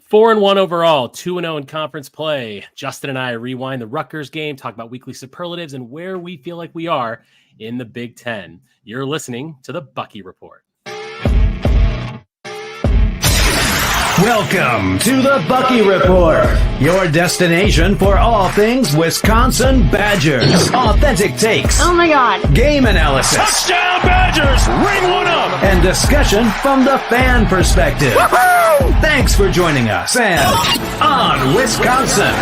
4-1 overall, 2-0 in conference play. Justin and I rewind the Rutgers game, talk about weekly superlatives and where we feel like we are in the Big Ten. You're listening to the Bucky Report. Welcome to the Bucky Report, your destination for all things Wisconsin Badgers. Authentic takes. Oh my God. Game analysis. Touchdown Badgers! Ring one up! And discussion from the fan perspective. Woo-hoo! Thanks for joining us and on Wisconsin.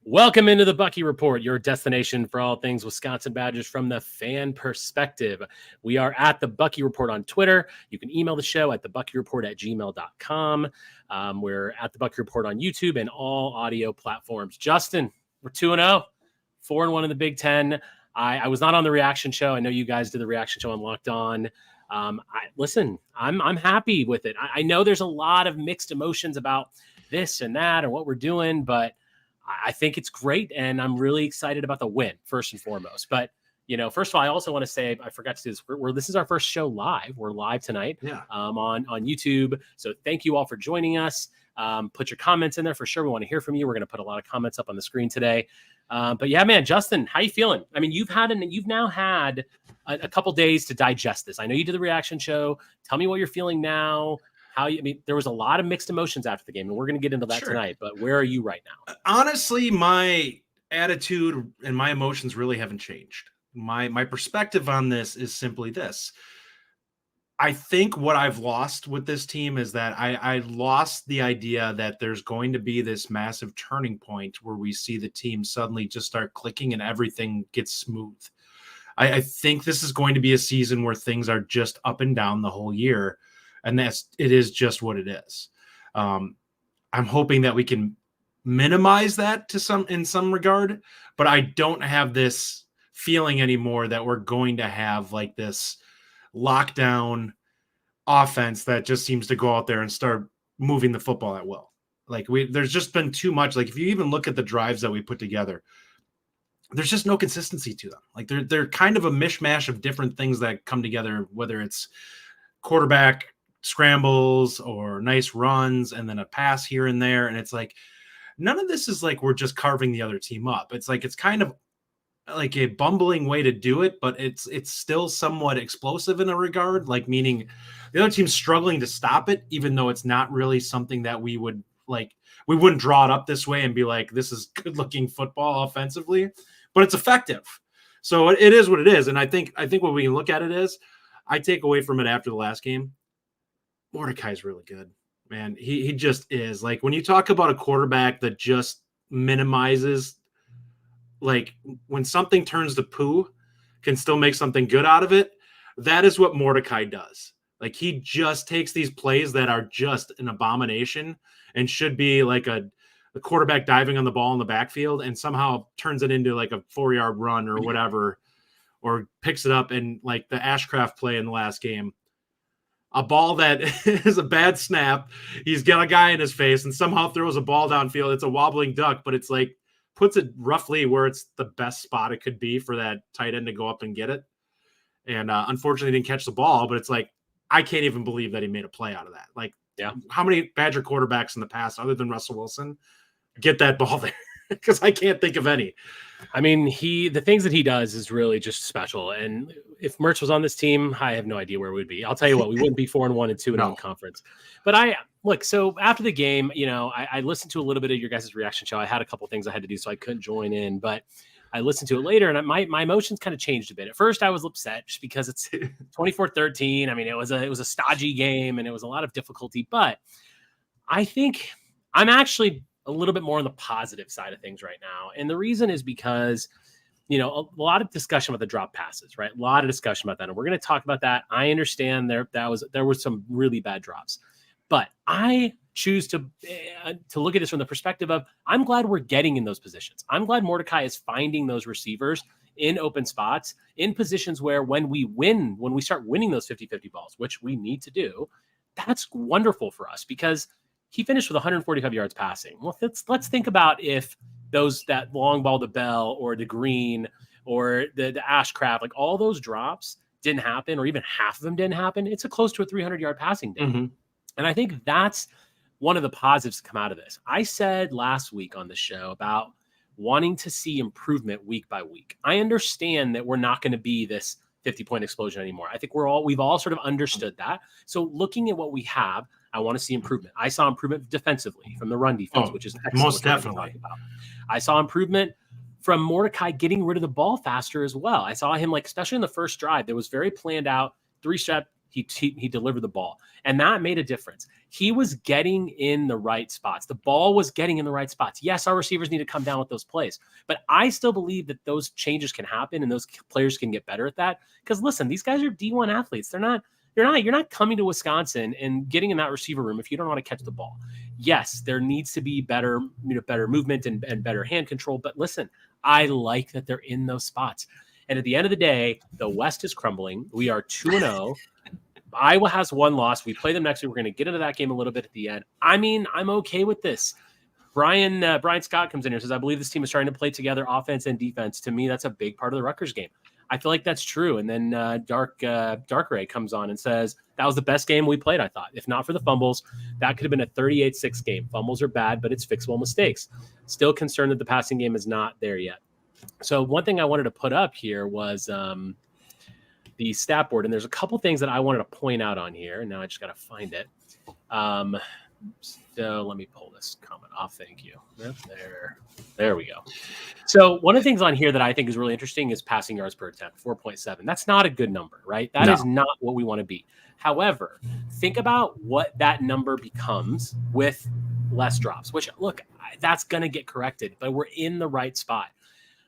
Welcome into the Bucky Report, your destination for all things Wisconsin Badgers from the fan perspective. We are at the Bucky Report on Twitter. You can email the show at thebuckyreport@gmail.com. We're at the Bucky Report on YouTube and all audio platforms. Justin, we're 2-0, 4-1 in the Big Ten. I was not on the reaction show. I know you guys did the reaction show on Locked On. Listen, I'm happy with it. I know there's a lot of mixed emotions about this and that and what we're doing, but I think it's great, and I'm really excited about the win, first and foremost. But, first of all, I also want to say, I forgot to do this. This is our first show live. We're live tonight on YouTube. So thank you all for joining us. Put your comments in there for sure. We want to hear from you. We're going to put a lot of comments up on the screen today. But yeah, man, Justin, how you feeling? I mean, you've now had a couple days to digest this. I know you did the reaction show. Tell me what you're feeling now. There was a lot of mixed emotions after the game, and we're going to get into that tonight, but where are you right now? Honestly, my attitude and my emotions really haven't changed. My perspective on this is simply this. I think what I've lost with this team is that I lost the idea that there's going to be this massive turning point where we see the team suddenly just start clicking and everything gets smooth. I think this is going to be a season where things are just up and down the whole year. And it is just what it is. I'm hoping that we can minimize that in some regard, but I don't have this feeling anymore that we're going to have like this lockdown offense that just seems to go out there and start moving the football at will. Like there's just been too much. Like if you even look at the drives that we put together, there's just no consistency to them. Like they're kind of a mishmash of different things that come together, whether it's quarterback scrambles or nice runs and then a pass here and there. And it's like, none of this is like, we're just carving the other team up. It's like, it's kind of like a bumbling way to do it, but it's still somewhat explosive in a regard, like meaning the other team's struggling to stop it, even though it's not really something that we would like, we wouldn't draw it up this way and be like, this is good looking football offensively, but it's effective. So it is what it is. And I think what we can look at it is, I take away from it after the last game, Mordecai's really good, man. He just is. Like when you talk about a quarterback that just minimizes, like when something turns to poo, can still make something good out of it. That is what Mordecai does. Like he just takes these plays that are just an abomination and should be like a quarterback diving on the ball in the backfield and somehow turns it into like a 4-yard run or whatever, or picks it up and like the Ashcraft play in the last game. A ball that is a bad snap. He's got a guy in his face and somehow throws a ball downfield. It's a wobbling duck, but it's like puts it roughly where it's the best spot it could be for that tight end to go up and get it. And unfortunately didn't catch the ball, but it's like, I can't even believe that he made a play out of that. Like, how many Badger quarterbacks in the past, other than Russell Wilson, get that ball there? Because I can't think of any. I mean, the things that he does is really just special. And if Mertz was on this team, I have no idea where we'd be. I'll tell you what, we wouldn't be 4-1 and 2-0 in conference. But so after the game, I listened to a little bit of your guys' reaction show. I had a couple things I had to do, so I couldn't join in. But I listened to it later, and my emotions kind of changed a bit. At first, I was upset just because it's 24-13. I mean, it was a stodgy game, and it was a lot of difficulty. But I think I'm actually a little bit more on the positive side of things right now. And the reason is because, a lot of discussion about the drop passes, right? A lot of discussion about that. And we're going to talk about that. I understand there was some really bad drops, but I choose to look at this from the perspective of, I'm glad we're getting in those positions. I'm glad Mordecai is finding those receivers in open spots, in positions where when we start winning those 50-50 balls, which we need to do, that's wonderful for us because he finished with 145 yards passing. Well, let's think about if that long ball to Bell or the Green or the Ashcraft, like all those drops, didn't happen, or even half of them didn't happen, it's a close to a 300-yard passing day. Mm-hmm. And I think that's one of the positives to come out of this. I said last week on the show about wanting to see improvement week by week. I understand that we're not going to be this 50-point explosion anymore. I think we've all sort of understood that. So looking at what we have, I want to see improvement. I saw improvement defensively from the run defense, which is excellent. Most definitely. I saw improvement from Mordecai getting rid of the ball faster as well. I saw him, like, especially in the first drive, that was very planned out, 3-step, he delivered the ball. And that made a difference. He was getting in the right spots. The ball was getting in the right spots. Yes, our receivers need to come down with those plays, but I still believe that those changes can happen and those players can get better at that. Because listen, these guys are D1 athletes. You're not coming to Wisconsin and getting in that receiver room if you don't want to catch the ball. Yes, there needs to be better movement and better hand control. But listen, I like that they're in those spots. And at the end of the day, the West is crumbling. We are 2-0. Iowa has one loss. We play them next week. We're going to get into that game a little bit at the end. I mean, I'm okay with this. Brian Scott comes in here and says, I believe this team is starting to play together, offense and defense. To me, that's a big part of the Rutgers game. I feel like that's true. And then Dark Ray comes on and says, that was the best game we played, I thought. If not for the fumbles, that could have been a 38-6 game. Fumbles are bad, but it's fixable mistakes. Still concerned that the passing game is not there yet. So one thing I wanted to put up here was the stat board, and there's a couple things that I wanted to point out on here. Now I just got to find it. So let me pull this comment off. Thank you. There we go. So one of the things on here that I think is really interesting is passing yards per attempt, 4.7. That's not a good number, right? That is not what we want to be. However, think about what that number becomes with less drops, which, look, that's going to get corrected, but we're in the right spot.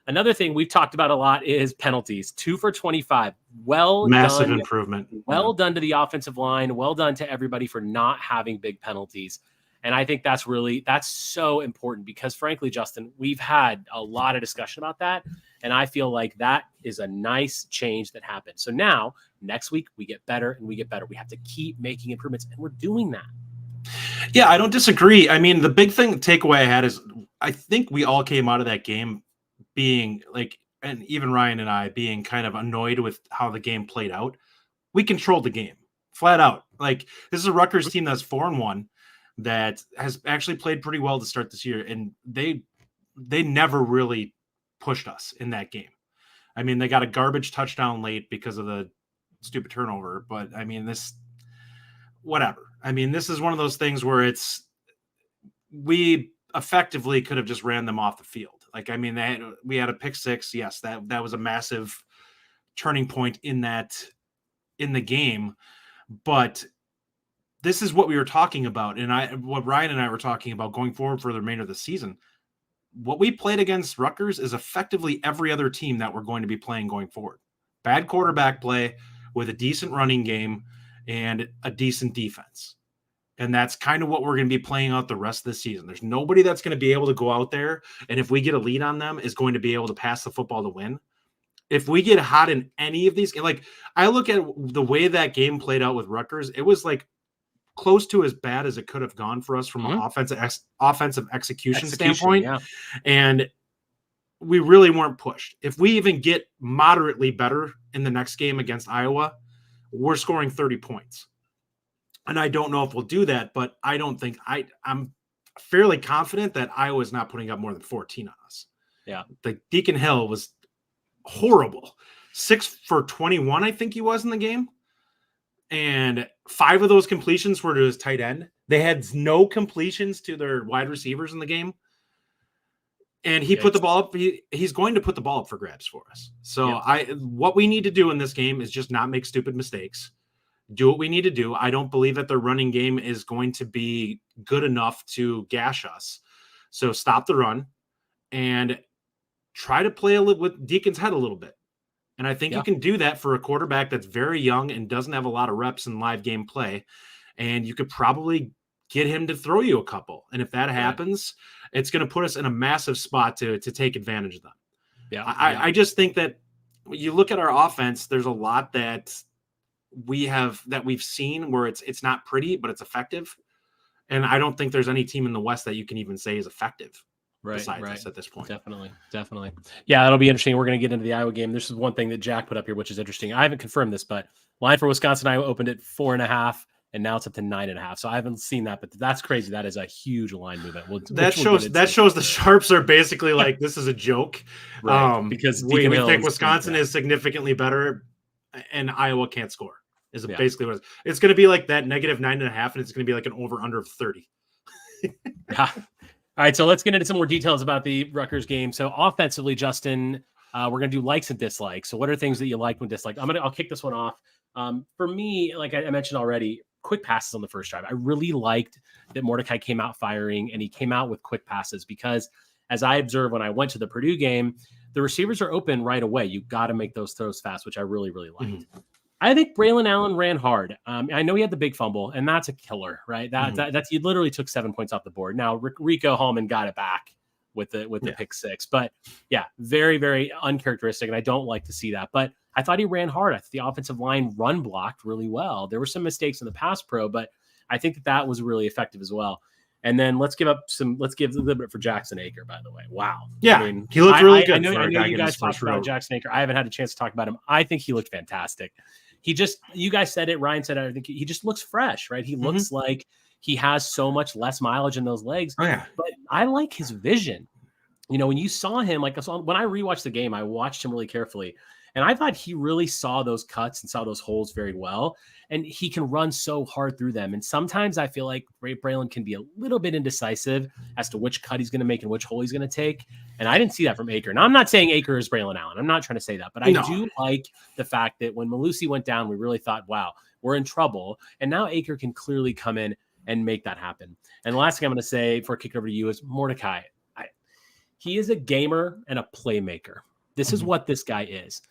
Another thing we've talked about a lot is penalties. 2 for 25. Massive improvement. Well done to the offensive line. Well done to everybody for not having big penalties. And I think that's so important because, frankly, Justin, we've had a lot of discussion about that. And I feel like that is a nice change that happened. So now, next week, we get better and we get better. We have to keep making improvements, and we're doing that. Yeah, I don't disagree. I mean, the big takeaway I had is I think we all came out of that game being like, and even Ryan and I being kind of annoyed with how the game played out. We controlled the game flat out. Like, this is a Rutgers team that's 4-1 that has actually played pretty well to start this year. And they never really pushed us in that game. I mean, they got a garbage touchdown late because of the stupid turnover, but I mean, whatever. I mean, this is one of those things where we effectively could have just ran them off the field. Like, I mean, we had a pick six. Yes, that was a massive turning point in the game. But this is what we were talking about, and what Ryan and I were talking about going forward for the remainder of the season. What we played against Rutgers is effectively every other team that we're going to be playing going forward. Bad quarterback play with a decent running game and a decent defense. And that's kind of what we're going to be playing out the rest of the season. There's nobody that's going to be able to go out there, and if we get a lead on them, is going to be able to pass the football to win. If we get hot in any of these, like, I look at the way that game played out with Rutgers, it was like close to as bad as it could have gone for us from an offensive execution standpoint. Yeah. And we really weren't pushed. If we even get moderately better in the next game against Iowa, we're scoring 30 points. And I don't know if we'll do that, but I don't think I'm fairly confident that Iowa is not putting up more than 14 on us. Yeah. The Deacon Hill was horrible. 6 for 21, I think he was in the game. And 5 of those completions were to his tight end. They had no completions to their wide receivers in the game. And he put the ball up. He's going to put the ball up for grabs for us. So what we need to do in this game is just not make stupid mistakes. Do what we need to do. I don't believe that the running game is going to be good enough to gash us. So stop the run and try to play with Deacon's head a little bit. And I think you can do that for a quarterback that's very young and doesn't have a lot of reps in live game play. And you could probably get him to throw you a couple. And if that happens, it's going to put us in a massive spot to take advantage of them. Yeah. I just think that when you look at our offense, there's a lot that we've seen where it's not pretty, but it's effective. And I don't think there's any team in the West that you can even say is effective. besides us at this point. Definitely. Yeah, that'll be interesting. We're going to get into the Iowa game. This is one thing that Jack put up here, which is interesting. I haven't confirmed this, but line for Wisconsin, Iowa opened at 4.5, and now it's up to 9.5. So I haven't seen that, but that's crazy. That is a huge line movement. That shows the sharps are basically like, this is a joke. Right. Because we think Wisconsin is significantly better, and Iowa can't score. Is basically what it's going to be, like that -9.5, and it's going to be like an over under of 30. Yeah. All right, so let's get into some more details about the Rutgers game. So offensively, Justin, we're going to do likes and dislikes. So what are things that you liked and disliked? I'll kick this one off. For me, like I mentioned already, quick passes on the first drive. I really liked that Mordecai came out firing, and he came out with quick passes because, as I observed when I went to the Purdue game, the receivers are open right away. You got to make those throws fast, which I really, really liked. Mm-hmm. I think Braelon Allen ran hard. I know he had the big fumble, and that's a killer, right? That's he literally took 7 points off the board. Now Rico Hallman got it back with the pick six, but yeah, very, very uncharacteristic, and I don't like to see that. But I thought he ran hard. I thought the offensive line run blocked really well. There were some mistakes in the pass pro, but I think that was really effective as well. And then let's give a little bit for Jackson Aker, by the way. Wow. Yeah, I mean, he looked really good. I know you guys talked about Jackson Aker. I haven't had a chance to talk about him. I think he looked fantastic. You guys said it, Ryan said it, I think he just looks fresh, right? He looks like he has so much less mileage in those legs. Oh, yeah. But I like his vision. When you saw him, when I rewatched the game, I watched him really carefully. And I thought he really saw those cuts and saw those holes very well. And he can run so hard through them. And sometimes I feel like Braelon can be a little bit indecisive as to which cut he's going to make and which hole he's going to take. And I didn't see that from Aker. Now, I'm not saying Aker is Braelon Allen. I'm not trying to say that. But I do like the fact that when Malusi went down, we really thought, wow, we're in trouble. And now Aker can clearly come in and make that happen. And the last thing I'm going to say before I kick it over to you is Mordecai. He is a gamer and a playmaker. This is what this guy is.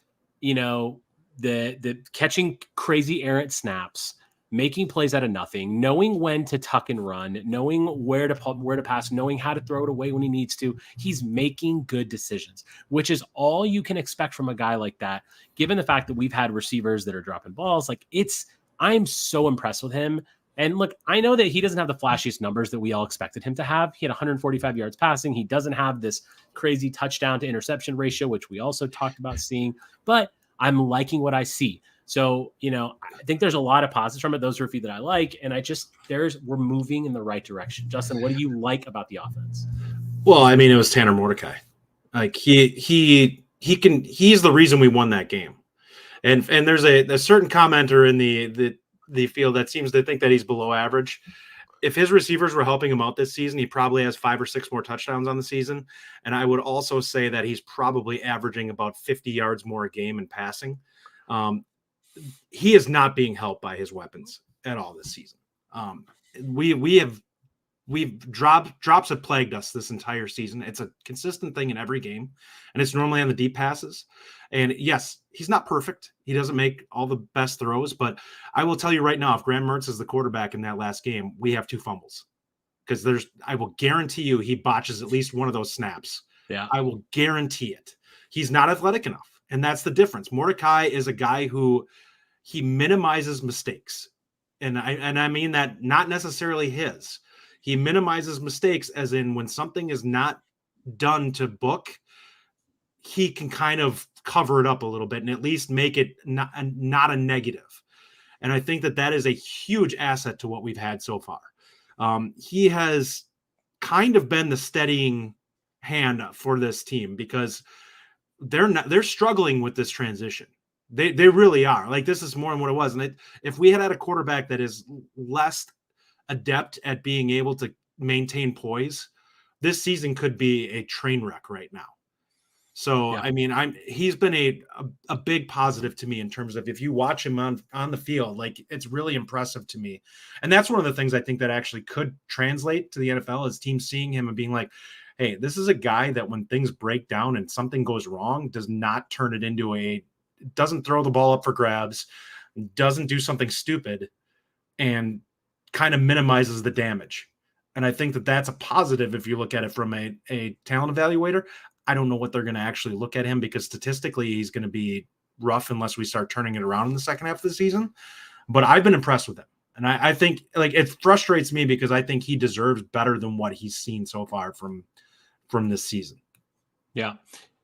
The catching crazy errant snaps, making plays out of nothing, knowing when to tuck and run, knowing where to pass, knowing how to throw it away when he needs to. He's making good decisions, which is all you can expect from a guy like that, given the fact that we've had receivers that are dropping balls. I'm so impressed with him. And look, I know that he doesn't have the flashiest numbers that we all expected him to have. He had 145 yards passing. He doesn't have this crazy touchdown to interception ratio, which we also talked about seeing, but I'm liking what I see. So, I think there's a lot of positives from it. Those are a few that I like. And we're moving in the right direction. Justin, what do you like about the offense? Well, I mean, it was Tanner Mordecai. Like he's the reason we won that game. And there's a certain commenter in the field that seems to think that he's below average. If his receivers were helping him out this season, he probably has 5 or 6 more touchdowns on the season. And I would also say that he's probably averaging about 50 yards more a game in passing. He is not being helped by his weapons at all this season. Drops have plagued us this entire season. It's a consistent thing in every game, and it's normally on the deep passes. And yes, he's not perfect. He doesn't make all the best throws, but I will tell you right now, if Graham Mertz is the quarterback in that last game, we have 2 fumbles, because I will guarantee you he botches at least one of those snaps. Yeah, I will guarantee it. He's not athletic enough, and that's the difference. Mordecai is a guy who he minimizes mistakes, and I mean that not necessarily his. He minimizes mistakes, as in when something is not done to book, he can kind of cover it up a little bit and at least make it not a negative. And I think that is a huge asset to what we've had so far. He has kind of been the steadying hand for this team, because they're struggling with this transition. They really are. Like, this is more than what it was. And if we had a quarterback that is less adept at being able to maintain poise, this season could be a train wreck right now. So, yeah. I mean, he's been a big positive to me in terms of, if you watch him on the field, like, it's really impressive to me. And that's one of the things I think that actually could translate to the NFL, is teams seeing him and being like, hey, this is a guy that when things break down and something goes wrong, does not turn it into doesn't throw the ball up for grabs, doesn't do something stupid, and kind of minimizes the damage. And I think that that's a positive if you look at it from a talent evaluator. I don't know what they're going to actually look at him, because statistically he's going to be rough unless we start turning it around in the second half of the season. But I've been impressed with him. And I think, like, it frustrates me because I think he deserves better than what he's seen so far from from this season. Yeah.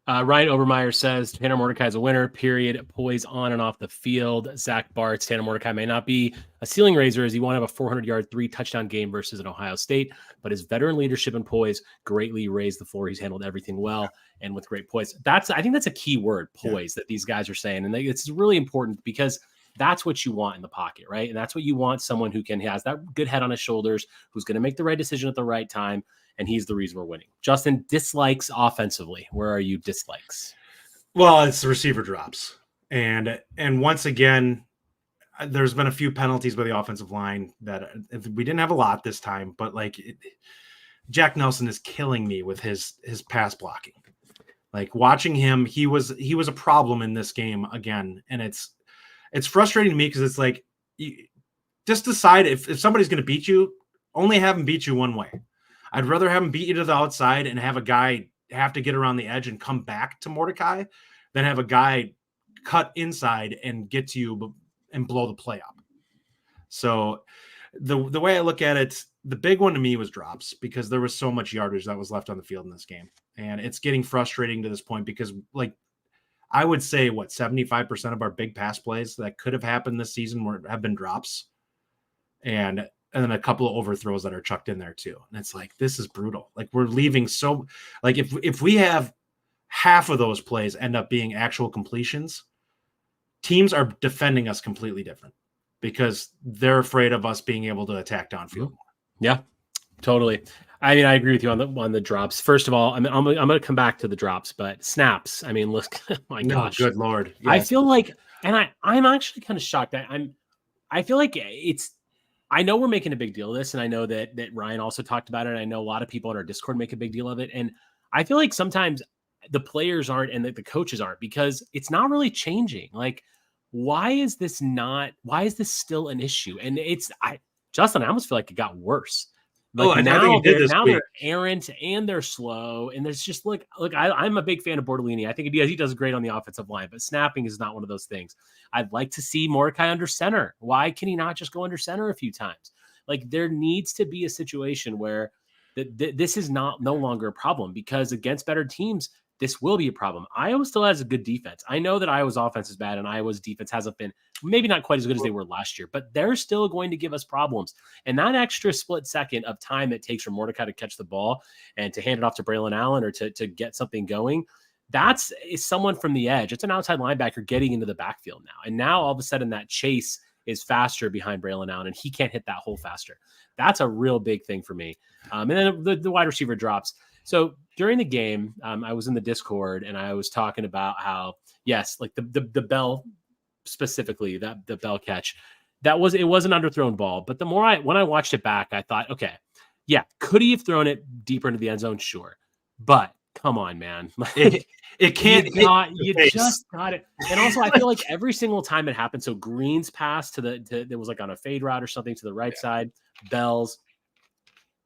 Ryan Obermeyer says Tanner Mordecai is a winner, period. Poise on and off the field. Zach Bartz, Tanner Mordecai may not be a ceiling raiser as he won't have a 400-yard, 3-touchdown game versus an Ohio State, but his veteran leadership and poise greatly raised the floor. He's handled everything well and with great poise. I think that's a key word, poise, that these guys are saying. And it's really important because that's what you want in the pocket, right? And that's what you want, someone who has that good head on his shoulders, who's going to make the right decision at the right time. And he's the reason we're winning. Justin, dislikes offensively. Where are you dislikes? Well, it's the receiver drops. And once again, there's been a few penalties by the offensive line that we didn't have a lot this time, but Jack Nelson is killing me with his pass blocking. Like watching him, he was a problem in this game again. And it's frustrating to me because it's like, just decide if somebody's going to beat you, only have him beat you one way. I'd rather have him beat you to the outside and have a guy have to get around the edge and come back to Mordecai than have a guy cut inside and get to you and blow the play up. So the way I look at it, the big one to me was drops because there was so much yardage that was left on the field in this game. And it's getting frustrating to this point because I would say 75% of our big pass plays that could have happened this season have been drops. And then a couple of overthrows that are chucked in there too. And it's like, this is brutal. We're leaving if we have half of those plays end up being actual completions, teams are defending us completely different because they're afraid of us being able to attack downfield. Yeah, totally. I mean, I agree with you on the drops. First of all, I'm going to come back to the drops, but snaps. I mean, look, my gosh, good Lord. Yes. I feel like, and I'm actually kind of shocked. I feel like I know we're making a big deal of this, and I know that Ryan also talked about it. And I know a lot of people on our Discord make a big deal of it. And I feel like sometimes the players aren't and the coaches aren't because it's not really changing. Why is this still an issue? And Justin, I almost feel like it got worse. Now they're errant and they're slow. And there's just I'm a big fan of Bortolini. I think he does great on the offensive line, but snapping is not one of those things. I'd like to see Mordecai under center. Why can he not just go under center a few times? There needs to be a situation where this is no longer a problem because against better teams, this will be a problem. Iowa still has a good defense. I know that Iowa's offense is bad and Iowa's defense hasn't been maybe not quite as good as they were last year, but they're still going to give us problems. And that extra split second of time it takes for Mordecai to catch the ball and to hand it off to Braelon Allen or to get something going, is someone from the edge. It's an outside linebacker getting into the backfield now. And now all of a sudden that chase is faster behind Braelon Allen and he can't hit that hole faster. That's a real big thing for me. And then the wide receiver drops. So during the game, I was in the Discord and I was talking about how, yes, the Bell specifically, the Bell catch, it was an underthrown ball. But when I watched it back, I thought, okay, yeah, could he have thrown it deeper into the end zone? Sure. But come on, man. It can't. You just got it. And also, I feel like every single time it happened, so Green's pass it was on a fade route or something to the right side, Bell's,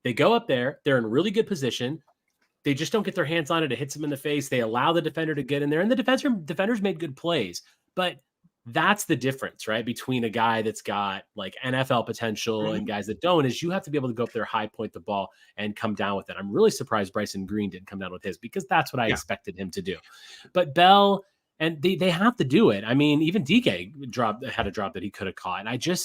they go up there. They're in really good position. They just don't get their hands on it. It hits them in the face. They allow the defender to get in there, and the defenders made good plays. But that's the difference, right, between a guy that's got NFL potential and guys that don't, is you have to be able to go up there, high point the ball, and come down with it. I'm really surprised Bryson Green didn't come down with his because that's what I expected him to do. But Bell, and they have to do it. I mean, even Dike had a drop that he could have caught. And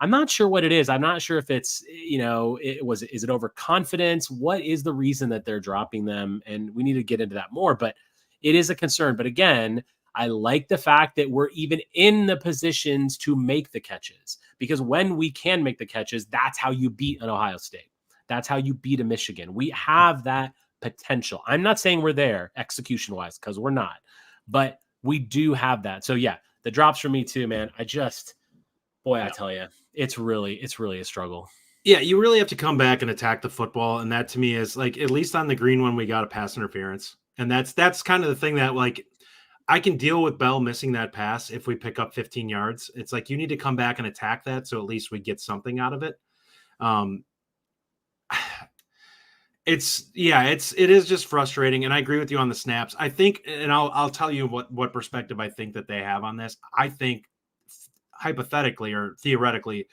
I'm not sure what it is. I'm not sure if it's, is it overconfidence? What is the reason that they're dropping them? And we need to get into that more, but it is a concern. But again, I like the fact that we're even in the positions to make the catches, because when we can make the catches, that's how you beat an Ohio State. That's how you beat a Michigan. We have that potential. I'm not saying we're there execution wise, because we're not, but we do have that. So yeah, the drops for me too, man. I tell you, it's really a struggle. Yeah, you really have to come back and attack the football. And that to me is at least on the green one, we got a pass interference. And that's kind of the thing that I can deal with Bell missing that pass if we pick up 15 yards. It's you need to come back and attack that. So at least we get something out of it. It is just frustrating. And I agree with you on the snaps. I think, and I'll tell you what perspective I think that they have on this. I think hypothetically or theoretically,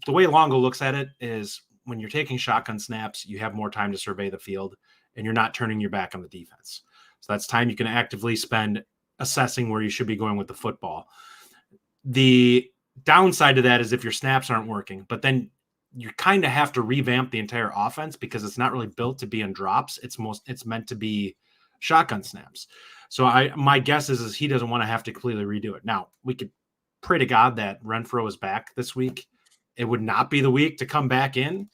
the way Longo looks at it is when you're taking shotgun snaps, you have more time to survey the field. and you're not turning your back on the defense. So that's time you can actively spend assessing where you should be going with the football. The downside to that is if your snaps aren't working, but then you kind of have to revamp the entire offense because it's not really built to be in drops. It's meant to be shotgun snaps. So my guess is he doesn't want to have to completely redo it. Now, we could pray to God that Renfro is back this week. It would not be the week to come back in.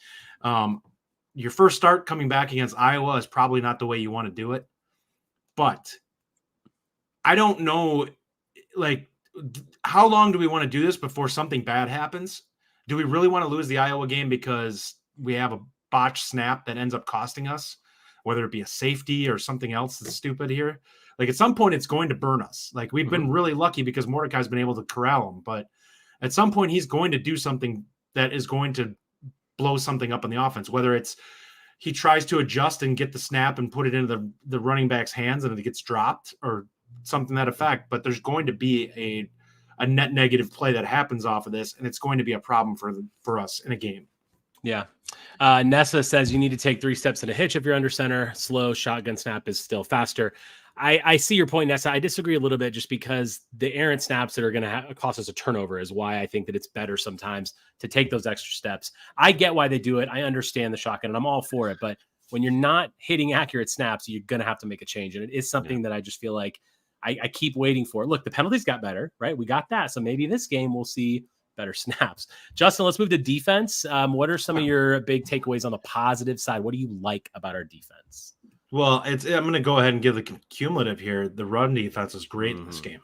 Your first start coming back against Iowa is probably not the way you want to do it. But I don't know, like, how long do we want to do this before something bad happens? Do we really want to lose the Iowa game because we have a botched snap that ends up costing us, whether it be a safety or something else that's stupid here? Like, at some point, it's going to burn us. Like, we've been really lucky because Mordecai's been able to corral him, but at some point, he's going to do something that is going to blow something up in the offense, whether it's he tries to adjust and get the snap and put it into the running back's hands and it gets dropped or something to that effect. But there's going to be a net negative play that happens off of this, and it's going to be a problem for us in a game. Yeah. Nessa says you need to take 3 steps in a hitch if you're under center. Slow shotgun snap is still faster. I see your point, Nessa. I disagree a little bit just because the errant snaps that are going to cost us a turnover is why I think that it's better sometimes to take those extra steps. I get why they do it. I understand the shotgun, and I'm all for it. But when you're not hitting accurate snaps, you're going to have to make a change. And it is something that I just feel like I keep waiting for. Look, the penalties got better, right? We got that. So maybe this game we'll see better snaps. Justin, let's move to defense. What are some of your big takeaways on the positive side? What do you like about our defense? Well, I'm going to go ahead and give the cumulative here. The run defense is great in this game.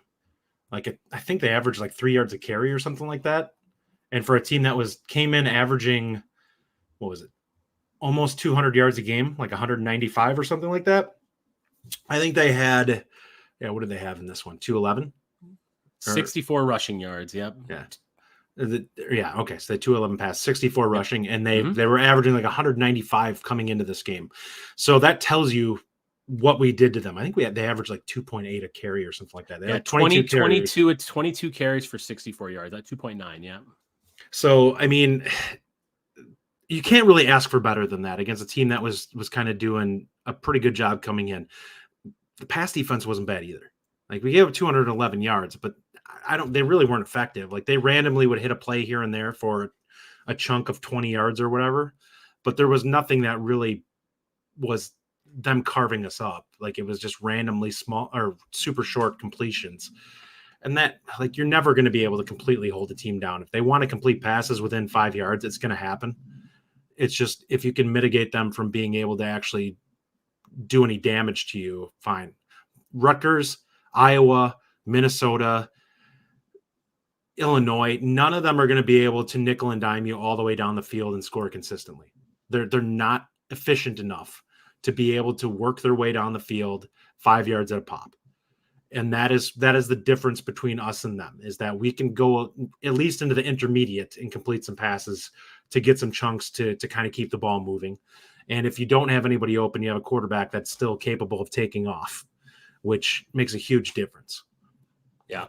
Like, I think they averaged like 3 yards a carry or something like that. And for a team that came in averaging, what was it? Almost 200 yards a game, like 195 or something like that. I think they had, what did they have in this one? 211? 64 rushing yards. Yep. Yeah. Okay. So they 211 pass, 64 rushing, and they were averaging like 195 coming into this game. So that tells you what we did to them. I think they averaged like 2.8 a carry or something like that. They had 22 carries for 64 yards. At 2.9. Yeah. So, I mean, you can't really ask for better than that against a team that was kind of doing a pretty good job coming in. The pass defense wasn't bad either. Like, we gave up 211 yards, but they really weren't effective. Like, they randomly would hit a play here and there for a chunk of 20 yards or whatever, but there was nothing that really was them carving us up. Like, it was just randomly small or super short completions. And that, like, you're never going to be able to completely hold the team down. If they want to complete passes within 5 yards, it's going to happen. It's just, if you can mitigate them from being able to actually do any damage to you, fine. Rutgers, Iowa, Minnesota, Illinois, none of them are going to be able to nickel and dime you all the way down the field and score consistently. They're not efficient enough to be able to work their way down the field 5 yards at a pop. And that is the difference between us and them, is that we can go at least into the intermediate and complete some passes to get some chunks to kind of keep the ball moving. And if you don't have anybody open, you have a quarterback that's still capable of taking off, which makes a huge difference. Yeah.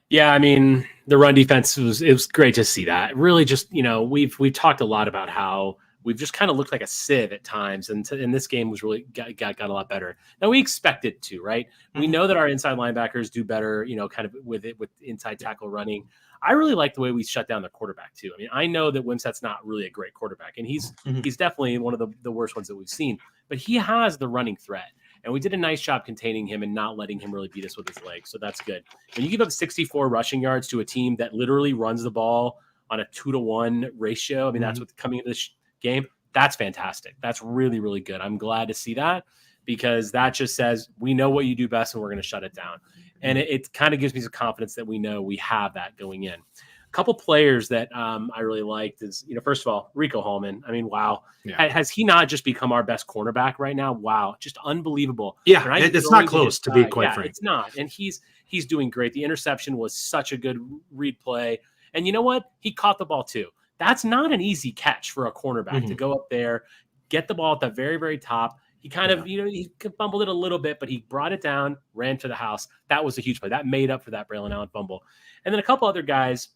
Yeah, I mean, the run defense it was great to see that. Really, just, we've talked a lot about how we've just kind of looked like a sieve at times, and this game was really got a lot better. Now, we expect it to, right? We know that our inside linebackers do better, kind of with inside tackle running. I really like the way we shut down the quarterback too. I mean, I know that Wimsatt's not really a great quarterback, and he's definitely one of the worst ones that we've seen, but he has the running threat. And we did a nice job containing him and not letting him really beat us with his legs. So that's good. When you give up 64 rushing yards to a team that literally runs the ball on a 2-to-1 ratio, I mean, that's what's coming into this game. That's fantastic. That's really, really good. I'm glad to see that, because that just says we know what you do best and we're going to shut it down. And it kind of gives me some confidence that we know we have that going in. A couple players that I really liked is, first of all, Rico Hallman. I mean, wow. Yeah. Has he not just become our best cornerback right now? Wow. Just unbelievable. Yeah, it's not close, to be quite frank. It's not. And he's doing great. The interception was such a good read play. And you know what? He caught the ball too. That's not an easy catch for a cornerback to go up there, get the ball at the very, very top. He kind of, he fumbled it a little bit, but he brought it down, ran to the house. That was a huge play. That made up for that Braelon Allen fumble. And then a couple other guys.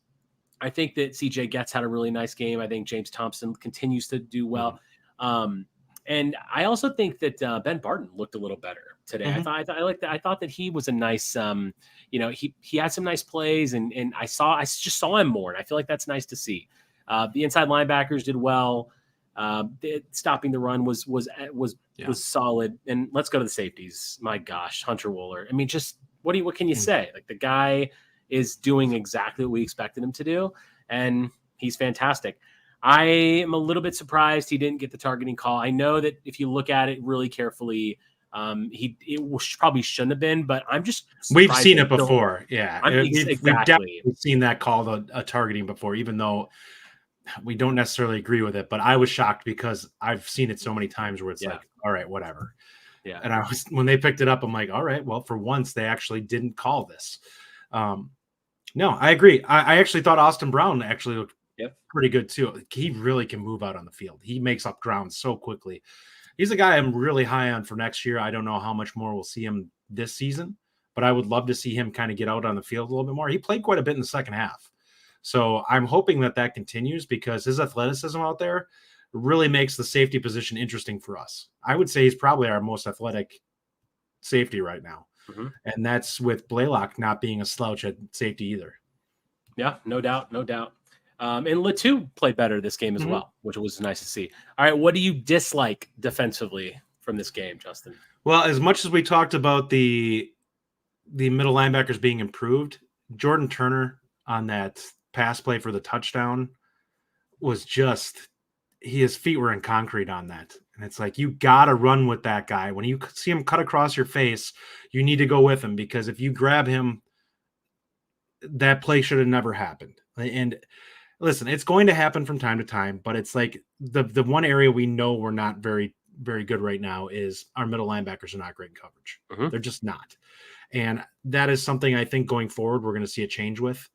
I think that CJ Getz had a really nice game. I think James Thompson continues to do well. And I also think that Ben Barton looked a little better today. Mhm. I thought that he was a nice, he had some nice plays, and I just saw him more, and I feel like that's nice to see. The inside linebackers did well. Stopping the run was solid. And let's go to the safeties. My gosh, Hunter Wooler. I mean, just what can you say? Like, the guy is doing exactly what we expected him to do, and he's fantastic. I am a little bit surprised he didn't get the targeting call. I know that if you look at it really carefully, probably shouldn't have been, but I'm just we've seen it before. Yeah, we've exactly seen that called a targeting before, even though we don't necessarily agree with it. But I was shocked because I've seen it so many times where it's like, all right, whatever. Yeah. And when they picked it up, I'm like, all right, well, for once they actually didn't call this. No, I agree. I actually thought Austin Brown actually looked pretty good too. He really can move out on the field. He makes up ground so quickly. He's a guy I'm really high on for next year. I don't know how much more we'll see him this season, but I would love to see him kind of get out on the field a little bit more. He played quite a bit in the second half. So I'm hoping that continues because his athleticism out there really makes the safety position interesting for us. I would say he's probably our most athletic safety right now. Mm-hmm. And that's with Blaylock not being a slouch at safety either. Yeah, no doubt. And Latu played better this game as well, which was nice to see. All right, what do you dislike defensively from this game, Justin? Well, as much as we talked about the middle linebackers being improved, Jordan Turner on that pass play for the touchdown was just his feet were in concrete on that. And it's like, you got to run with that guy. When you see him cut across your face, you need to go with him, because if you grab him, that play should have never happened. And listen, it's going to happen from time to time, but it's like the one area we know we're not very, very good right now is our middle linebackers are not great in coverage. Mm-hmm. They're just not. And that is something I think going forward, we're going to see a change with,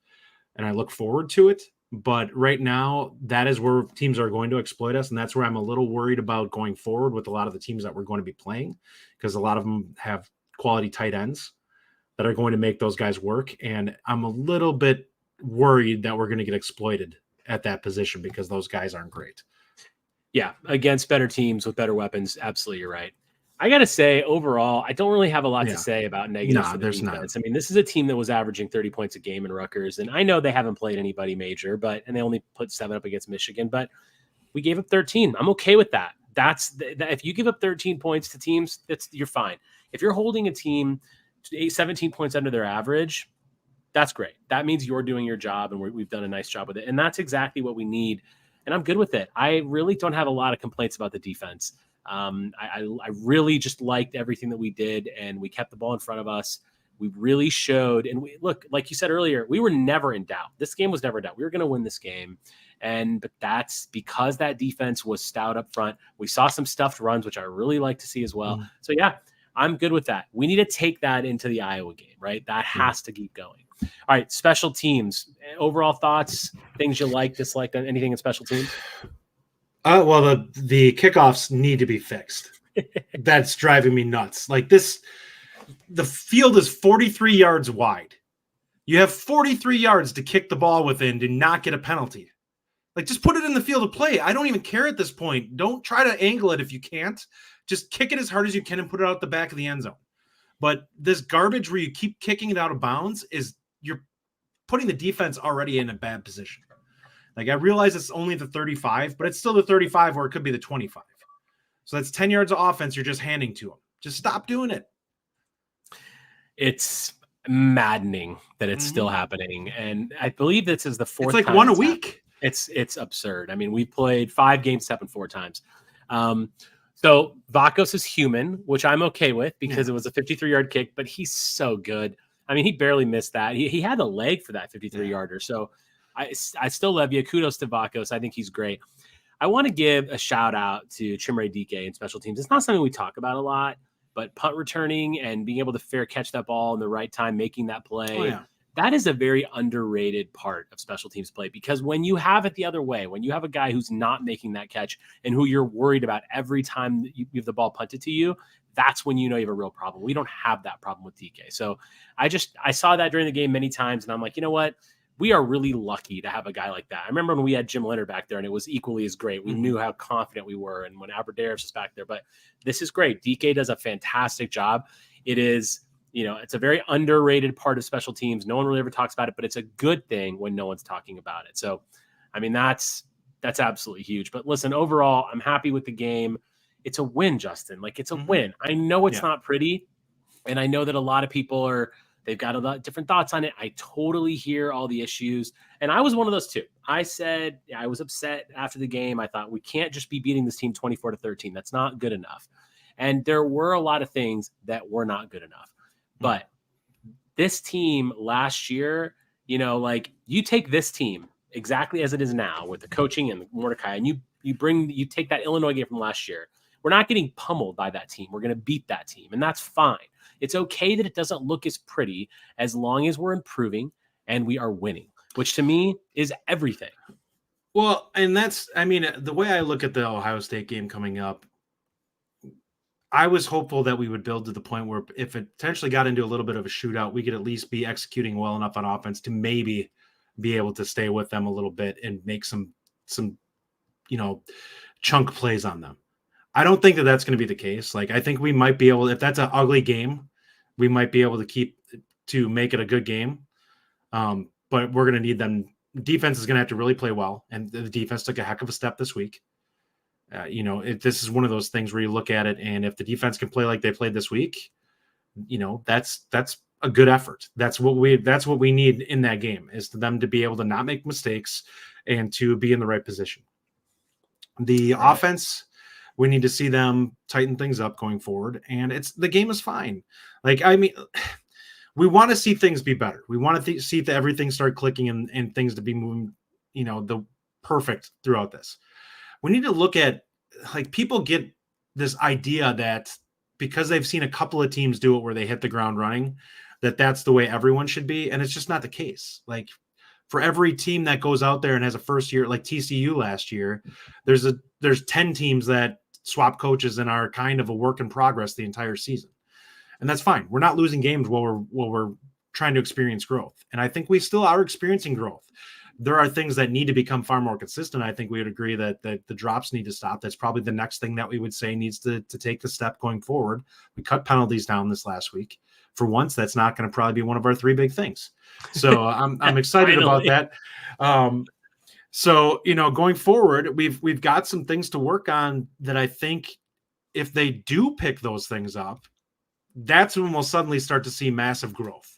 and I look forward to it. But right now, that is where teams are going to exploit us. And that's where I'm a little worried about going forward with a lot of the teams that we're going to be playing, because a lot of them have quality tight ends that are going to make those guys work. And I'm a little bit worried that we're going to get exploited at that position because those guys aren't great. Yeah, against better teams with better weapons. Absolutely, you're right. I got to say, overall, I don't really have a lot to say about negatives for the defense. Not. I mean, this is a team that was averaging 30 points a game in Rutgers, and I know they haven't played anybody major, and they only put 7 up against Michigan, but we gave up 13. I'm okay with that. If you give up 13 points to teams, you're fine. If you're holding a team 17 points under their average, that's great. That means you're doing your job, and we've done a nice job with it, and that's exactly what we need, and I'm good with it. I really don't have a lot of complaints about the defense. I really just liked everything that we did, and we kept the ball in front of us. We really showed, and look, like you said earlier, we were never in doubt. This game was never in doubt. We were going to win this game, but that's because that defense was stout up front. We saw some stuffed runs, which I really like to see as well. So yeah, I'm good with that. We need to take that into the Iowa game, right? That has to keep going. All right, special teams. Overall thoughts, things you like, dislike, anything in special teams? Well, the kickoffs need to be fixed. That's driving me nuts. Like this, the field is 43 yards wide. You have 43 yards to kick the ball within to not get a penalty. Like, just put it in the field of play. I don't even care at this point. Don't try to angle it if you can't. Just kick it as hard as you can and put it out the back of the end zone. But this garbage where you keep kicking it out of bounds you're putting the defense already in a bad position. Like, I realize it's only the 35, but it's still the 35, or it could be the 25. So that's 10 yards of offense you're just handing to them. Just stop doing it. It's maddening that it's still happening. And I believe this is the fourth time. It's like one a week. It's absurd. I mean, we played 5 games, 4 times. So Vakos is human, which I'm okay with because it was a 53-yard kick, but he's so good. I mean, he barely missed that. He had a leg for that 53-yarder. So I still love you. Kudos to Vakos. I think he's great. I want to give a shout out to Chimere Dike and special teams. It's not something we talk about a lot, but punt returning and being able to fair catch that ball in the right time, making that play, that is a very underrated part of special teams play, because when you have it the other way, when you have a guy who's not making that catch and who you're worried about every time you have the ball punted to you, that's when you know you have a real problem. We don't have that problem with DK. So I saw that during the game many times, and I'm like, you know what? we are really lucky to have a guy like that. I remember when we had Jim Leonard back there and it was equally as great. We knew how confident we were, and when Albert Daris was back there, but this is great. Dike does a fantastic job. It is, it's a very underrated part of special teams. No one really ever talks about it, but it's a good thing when no one's talking about it. So, I mean, that's absolutely huge. But listen, overall, I'm happy with the game. It's a win, Justin. Like, it's a win. I know it's not pretty, and I know that a lot of people they've got a lot of different thoughts on it. I totally hear all the issues. And I was one of those too. I said, I was upset after the game. I thought we can't just be beating this team 24-13. That's not good enough. And there were a lot of things that were not good enough. But this team last year, you take this team exactly as it is now with the coaching and the Mordecai, and you take that Illinois game from last year. We're not getting pummeled by that team. We're going to beat that team, and that's fine. It's okay that it doesn't look as pretty as long as we're improving and we are winning, which to me is everything. Well, and the way I look at the Ohio State game coming up, I was hopeful that we would build to the point where if it potentially got into a little bit of a shootout, we could at least be executing well enough on offense to maybe be able to stay with them a little bit and make some chunk plays on them. I don't think that that's going to be the case. Like, I think we might be able, if that's an ugly game, we might be able to make it a good game. But we're going to need them. Defense is going to have to really play well. And the defense took a heck of a step this week. This is one of those things where you look at it, and if the defense can play like they played this week, that's a good effort. That's what we need in that game, is for them to be able to not make mistakes and to be in the right position. The offense, we need to see them tighten things up going forward, and the game is fine. Like, I mean, we want to see things be better. We want to see everything start clicking and things to be moving, the perfect throughout this. We need to look at, like, people get this idea that because they've seen a couple of teams do it where they hit the ground running, that's the way everyone should be. And it's just not the case. Like, for every team that goes out there and has a first year, like TCU last year, there's 10 teams that swap coaches and are kind of a work in progress the entire season. And that's fine. We're not losing games while we're trying to experience growth. And I think we still are experiencing growth. There are things that need to become far more consistent. I think we would agree that the drops need to stop. That's probably the next thing that we would say needs to take the step going forward. We cut penalties down this last week. For once, that's not going to probably be one of our three big things. So I'm excited about that. So, going forward, we've got some things to work on that I think if they do pick those things up, that's when we'll suddenly start to see massive growth.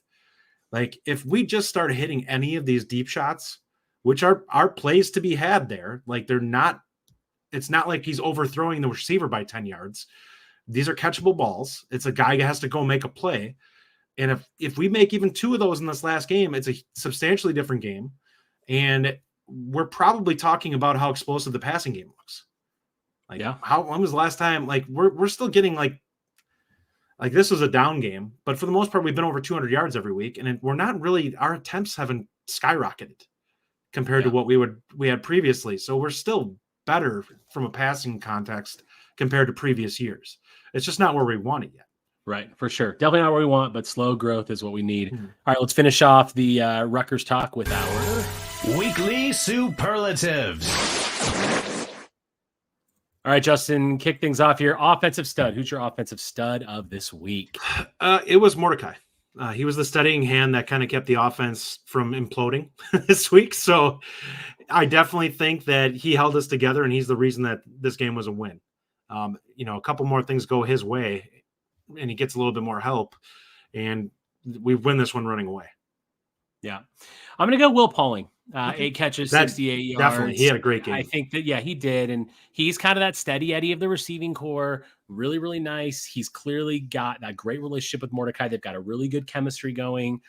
Like, if we just start hitting any of these deep shots, which are plays to be had there, like, it's not like he's overthrowing the receiver by 10 yards. These are catchable balls. It's a guy who has to go make a play. And if we make even two of those in this last game, it's a substantially different game. And we're probably talking about how explosive the passing game looks. Like, when was the last time? Like, we're still getting like this was a down game, but for the most part, we've been over 200 yards every week, and we're not really, our attempts haven't skyrocketed compared to what we had previously. So we're still better from a passing context compared to previous years. It's just not where we want it yet. Right, for sure. Definitely not where we want, but slow growth is what we need. All right, let's finish off the Rutgers talk with our weekly superlatives. All right, Justin, kick things off here. Offensive stud. Who's your offensive stud of this week? It was Mordecai. He was the steadying hand that kind of kept the offense from imploding this week. So I definitely think that he held us together, and he's the reason that this game was a win. A couple more things go his way, and he gets a little bit more help, and we win this one running away. Yeah. I'm going to go Will Pauling. 8 catches, 68 yards. Definitely. He had a great game. I think that, he did. And he's kind of that steady Eddie of the receiving core. Really, really nice. He's clearly got a great relationship with Mordecai. They've got a really good chemistry going.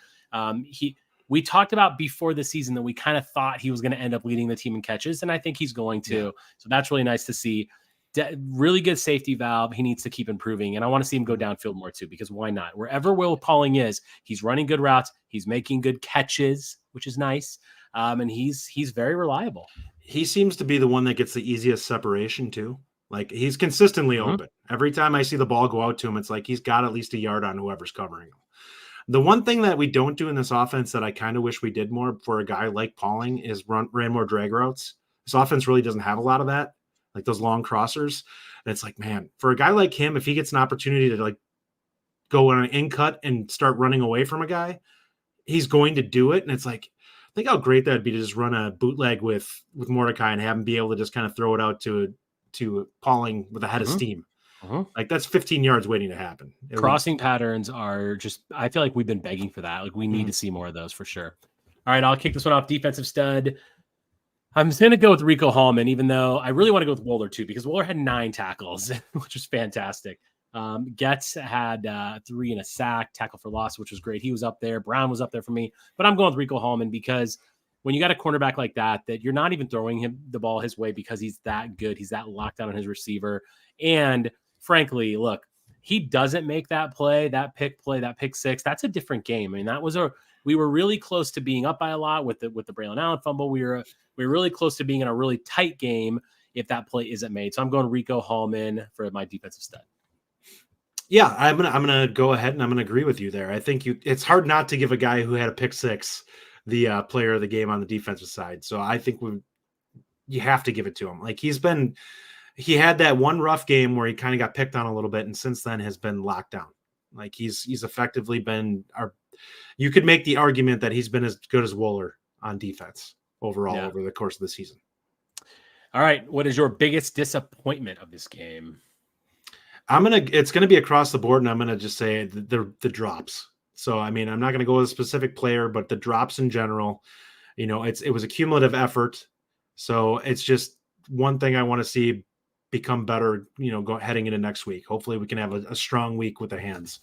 We talked about before the season that we kind of thought he was going to end up leading the team in catches, and I think he's going to. Yeah. So that's really nice to see. Really good safety valve. He needs to keep improving, and I want to see him go downfield more too, because why not? Wherever Will Pauling is, he's running good routes. He's making good catches, which is nice. And he's very reliable. He seems to be the one that gets the easiest separation too. Like, he's consistently open. Every time I see the ball go out to him, it's like he's got at least a yard on whoever's covering him. The one thing that we don't do in this offense that I kind of wish we did more for a guy like Pauling is ran more drag routes. This offense really doesn't have a lot of that, like those long crossers. And it's like, man, for a guy like him, if he gets an opportunity to like go on an in cut and start running away from a guy, he's going to do it. And it's like, think how great that'd be to just run a bootleg with Mordecai and have him be able to just kind of throw it out to Pauling with a head of steam. Like that's 15 yards waiting to happen. Crossing patterns are just, I feel like we've been begging for that. Like we need to see more of those for sure. All right, I'll kick this one off. Defensive stud. I'm just going to go with Rico Hallman, even though I really want to go with Wohler too, because Wohler had 9 tackles, which was fantastic. Getz had 3 and a sack, tackle for loss, which was great. He was up there. Brown was up there for me, but I'm going with Rico Hallman because when you got a cornerback like that you're not even throwing him the ball his way because he's that good. He's that locked down on his receiver. And frankly, look, he doesn't make that play, that pick six. That's a different game. I mean, we were really close to being up by a lot with the Braelon Allen fumble. We were really close to being in a really tight game if that play isn't made. So I'm going Rico Hallman for my defensive stud. Yeah, I'm gonna go ahead and I'm gonna agree with you there. I think it's hard not to give a guy who had a pick six the player of the game on the defensive side. So I think you have to give it to him. Like he had that one rough game where he kind of got picked on a little bit, and since then has been locked down. Like he's effectively been you could make the argument that he's been as good as Wohler on defense overall over the course of the season. All right, what is your biggest disappointment of this game? It's gonna be across the board, and I'm gonna just say the drops. So I mean, I'm not gonna go with a specific player, but the drops in general, it was a cumulative effort. So it's just one thing I want to see become better, heading into next week. Hopefully we can have a strong week with the hands.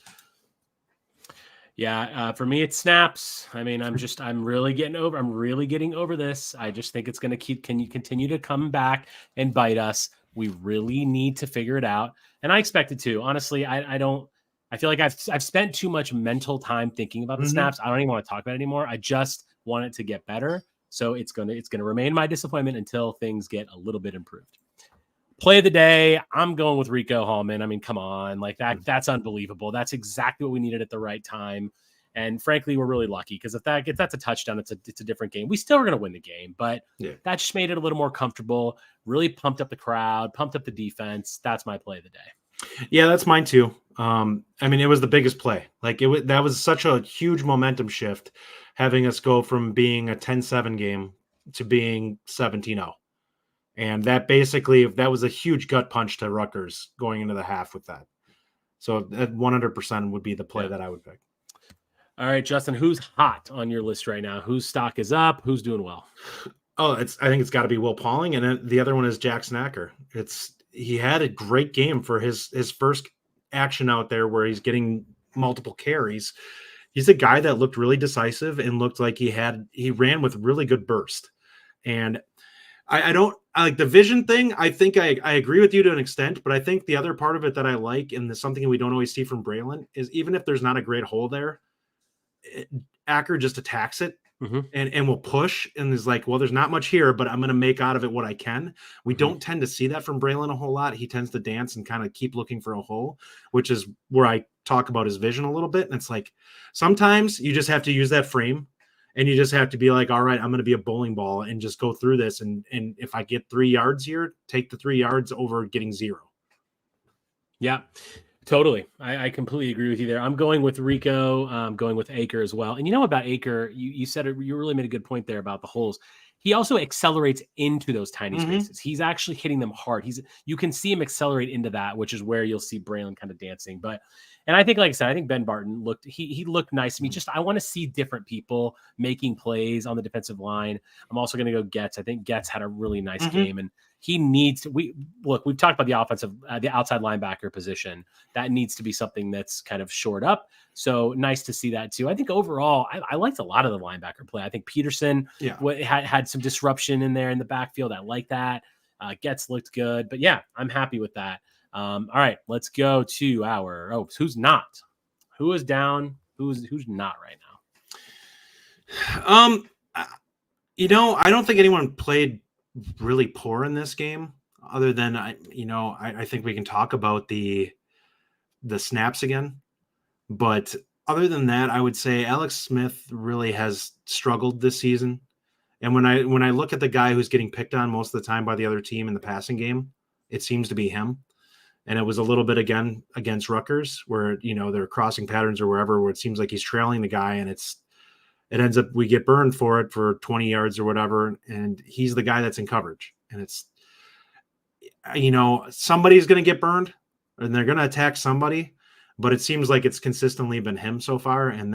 Yeah, for me, it's snaps. I mean, I'm really getting over this. I just think it's going to continue to come back and bite us. We really need to figure it out. And I expect it to. Honestly, I feel like I've spent too much mental time thinking about the snaps. I don't even want to talk about it anymore. I just want it to get better. So it's going to remain my disappointment until things get a little bit improved. Play of the day, I'm going with Rico Hallman. I mean, come on, like that's unbelievable. That's exactly what we needed at the right time. And frankly, we're really lucky because if that's a touchdown, it's a different game. We still are going to win the game, but that just made it a little more comfortable, really pumped up the crowd, pumped up the defense. That's my play of the day. Yeah, that's mine too. I mean, it was the biggest play. Like that was such a huge momentum shift, having us go from being a 10-7 game to being 17-0. And that was a huge gut punch to Rutgers going into the half with that. So that 100% would be the play that I would pick. All right, Justin, who's hot on your list right now? Whose stock is up? Who's doing well? Oh, I think it's got to be Will Pauling, and then the other one is Jack Snacker. He had a great game for his first action out there where he's getting multiple carries. He's a guy that looked really decisive and looked like he ran with really good burst. And I like the vision thing. I think I agree with you to an extent, but I think the other part of it that I like, and there's something we don't always see from Braelon, is even if there's not a great hole there, Acker just attacks it and will push and is like, well, there's not much here, but I'm going to make out of it what I can. We don't tend to see that from Braelon a whole lot. He tends to dance and kind of keep looking for a hole, which is where I talk about his vision a little bit. And it's like, sometimes you just have to use that frame and you just have to be like, all right, I'm going to be a bowling ball and just go through this. And if I get 3 yards here, take the 3 yards over getting 0. Yeah. Totally. I completely agree with you there. I'm going with Rico. I'm going with Aker as well. And you know about Aker, you said it, you really made a good point there about the holes. He also accelerates into those tiny spaces. He's actually hitting them hard. You can see him accelerate into that, which is where you'll see Braelon kind of dancing. And I think, like I said, I think Ben Barton looked nice to me. Just, I want to see different people making plays on the defensive line. I'm also going to go Getz. I think Getz had a really nice game, and he needs to, we've talked about the outside linebacker position. That needs to be something that's kind of shored up. So nice to see that too. I think overall, I liked a lot of the linebacker play. I think Peterson had some disruption in there in the backfield. I like that. Getz looked good, but yeah, I'm happy with that. All right, let's go to who's not, who is down, who's not right now. I don't think anyone played really poor in this game, other than I think we can talk about the snaps again, but other than that, I would say Alex Smith really has struggled this season. And when I look at the guy who's getting picked on most of the time by the other team in the passing game, it seems to be him. And it was a little bit again against Rutgers where, they're crossing patterns or wherever, where it seems like he's trailing the guy and it ends up, we get burned for it for 20 yards or whatever. And he's the guy that's in coverage. And it's, somebody's going to get burned and they're going to attack somebody, but it seems like it's consistently been him so far. And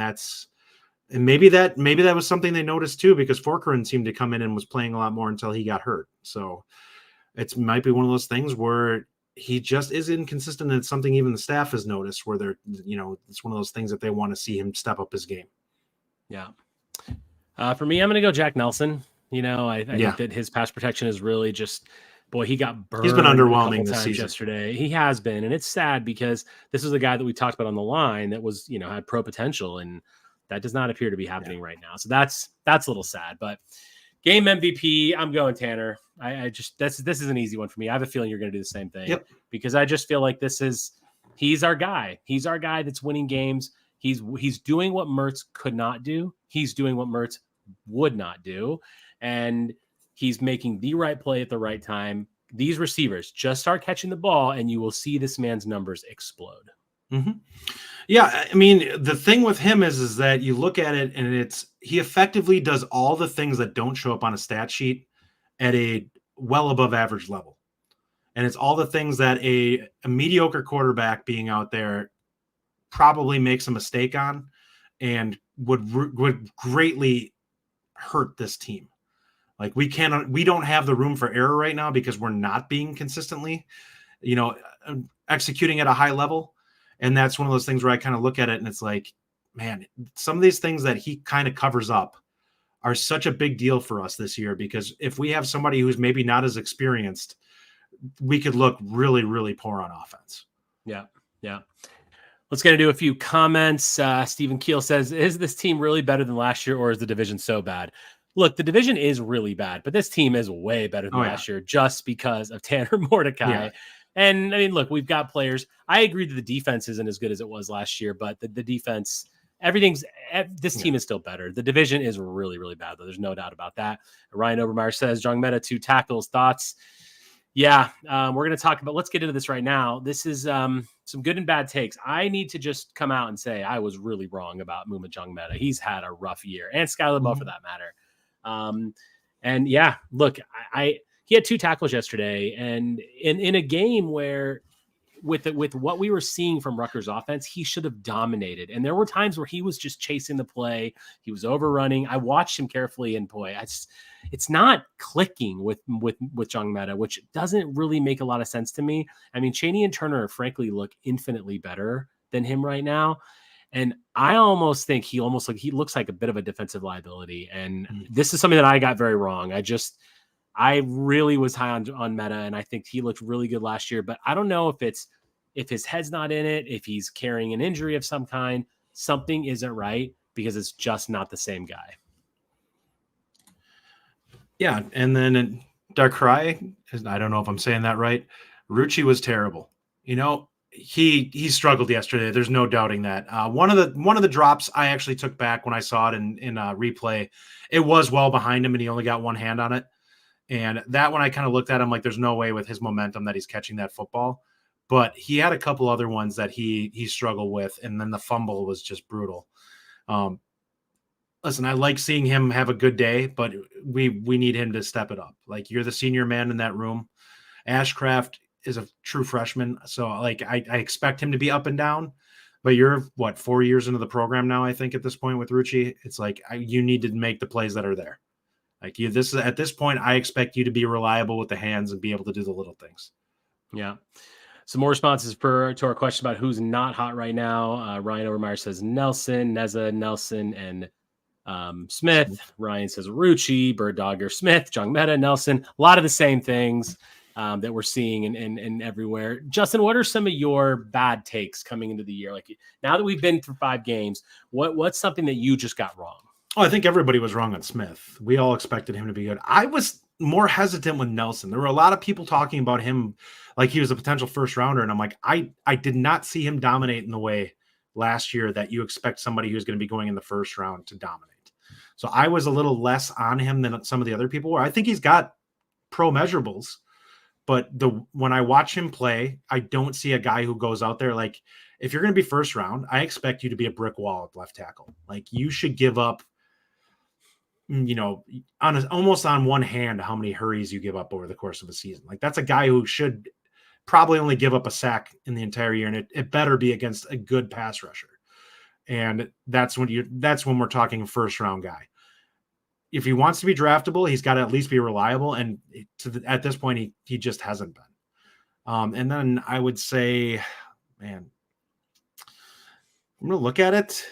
maybe that was something they noticed too, because Forkerin seemed to come in and was playing a lot more until he got hurt. So it might be one of those things where he just is inconsistent. And it's something even the staff has noticed where they're, it's one of those things that they want to see him step up his game. Yeah. For me, I'm going to go Jack Nelson. I think that his pass protection is really just, boy, he got burned. He's been underwhelming this season. Yesterday. He has been. And it's sad because this is a guy that we talked about on the line that was, had pro potential, and that does not appear to be happening right now. So that's a little sad, but game MVP, I'm going Tanner. This is an easy one for me. I have a feeling you're going to do the same thing because I just feel like he's our guy. He's our guy that's winning games. He's doing what Mertz could not do. He's doing what Mertz would not do. And he's making the right play at the right time. These receivers just start catching the ball and you will see this man's numbers explode. Mm-hmm. Yeah. I mean, the thing with him is that you look at it and he effectively does all the things that don't show up on a stat sheet at a well above average level. And it's all the things that a mediocre quarterback being out there probably makes a mistake on and would greatly hurt this team. Like we don't have the room for error right now because we're not being consistently, executing at a high level. And that's one of those things where I kind of look at it and it's like, man, some of these things that he kind of covers up are such a big deal for us this year, because if we have somebody who's maybe not as experienced, we could look really, really poor on offense. Yeah. Yeah. Let's get into a few comments. Stephen Keel says, is this team really better than last year or is the division so bad? Look, the division is really bad, but this team is way better than last year just because of Tanner Mordecai. Yeah. And I mean, look, we've got players. I agree that the defense isn't as good as it was last year, but the defense, this team is still better. The division is really, really bad, though. There's no doubt about that. Ryan Obermeyer says, John Meta, 2 tackles, thoughts. Yeah, we're going to talk about, let's get into this right now. This is some good and bad takes. I need to just come out and say I was really wrong about Muma Jungmeta. He's had a rough year, and Skylar Bowe for that matter. And yeah, look, he had 2 tackles yesterday, and in a game where with what we were seeing from Rutgers offense, he should have dominated. And there were times where he was just chasing the play. He was overrunning. I watched him carefully, and boy, it's not clicking with Jungmeta, which doesn't really make a lot of sense to me. I mean, Chaney and Turner, frankly, look infinitely better than him right now. And I almost think he looks like a bit of a defensive liability. And this is something that I got very wrong. I really was high on Meta, and I think he looked really good last year. But I don't know if his head's not in it, if he's carrying an injury of some kind, something isn't right because it's just not the same guy. Yeah, and then Darkrai, I don't know if I'm saying that right. Rucci was terrible. He struggled yesterday. There's no doubting that. One of the drops I actually took back when I saw it in replay. It was well behind him, and he only got one hand on it. And that one I kind of looked at him like there's no way with his momentum that he's catching that football. But he had a couple other ones that he struggled with, and then the fumble was just brutal. Listen, I like seeing him have a good day, but we need him to step it up. Like, you're the senior man in that room. Ashcraft is a true freshman, so like I expect him to be up and down. But you're 4 years into the program now, I think, at this point with Rucci. It's like you need to make the plays that are there. Like at this point, I expect you to be reliable with the hands and be able to do the little things. Yeah. Some more responses to our question about who's not hot right now. Ryan Overmeyer says Nelson, Neza, Nelson, and Smith. Ryan says Rucci, Bird Dogger, Smith, Jungmeta, Nelson. A lot of the same things that we're seeing and everywhere. Justin, what are some of your bad takes coming into the year? Like, now that we've been through 5 games, what's something that you just got wrong? Oh, I think everybody was wrong on Smith. We all expected him to be good. I was more hesitant with Nelson. There were a lot of people talking about him like he was a potential first rounder. And I'm like, I did not see him dominate in the way last year that you expect somebody who's going to be going in the first round to dominate. So I was a little less on him than some of the other people were. I think he's got pro measurables, but when I watch him play, I don't see a guy who goes out there like, if you're going to be first round, I expect you to be a brick wall at left tackle. Like you should give up, almost on one hand, how many hurries you give up over the course of a season. Like that's a guy who should probably only give up a sack in the entire year. And it better be against a good pass rusher. And that's when we're talking first round guy. If he wants to be draftable, he's got to at least be reliable. And at this point, he just hasn't been. And then I would say, man, I'm going to look at it.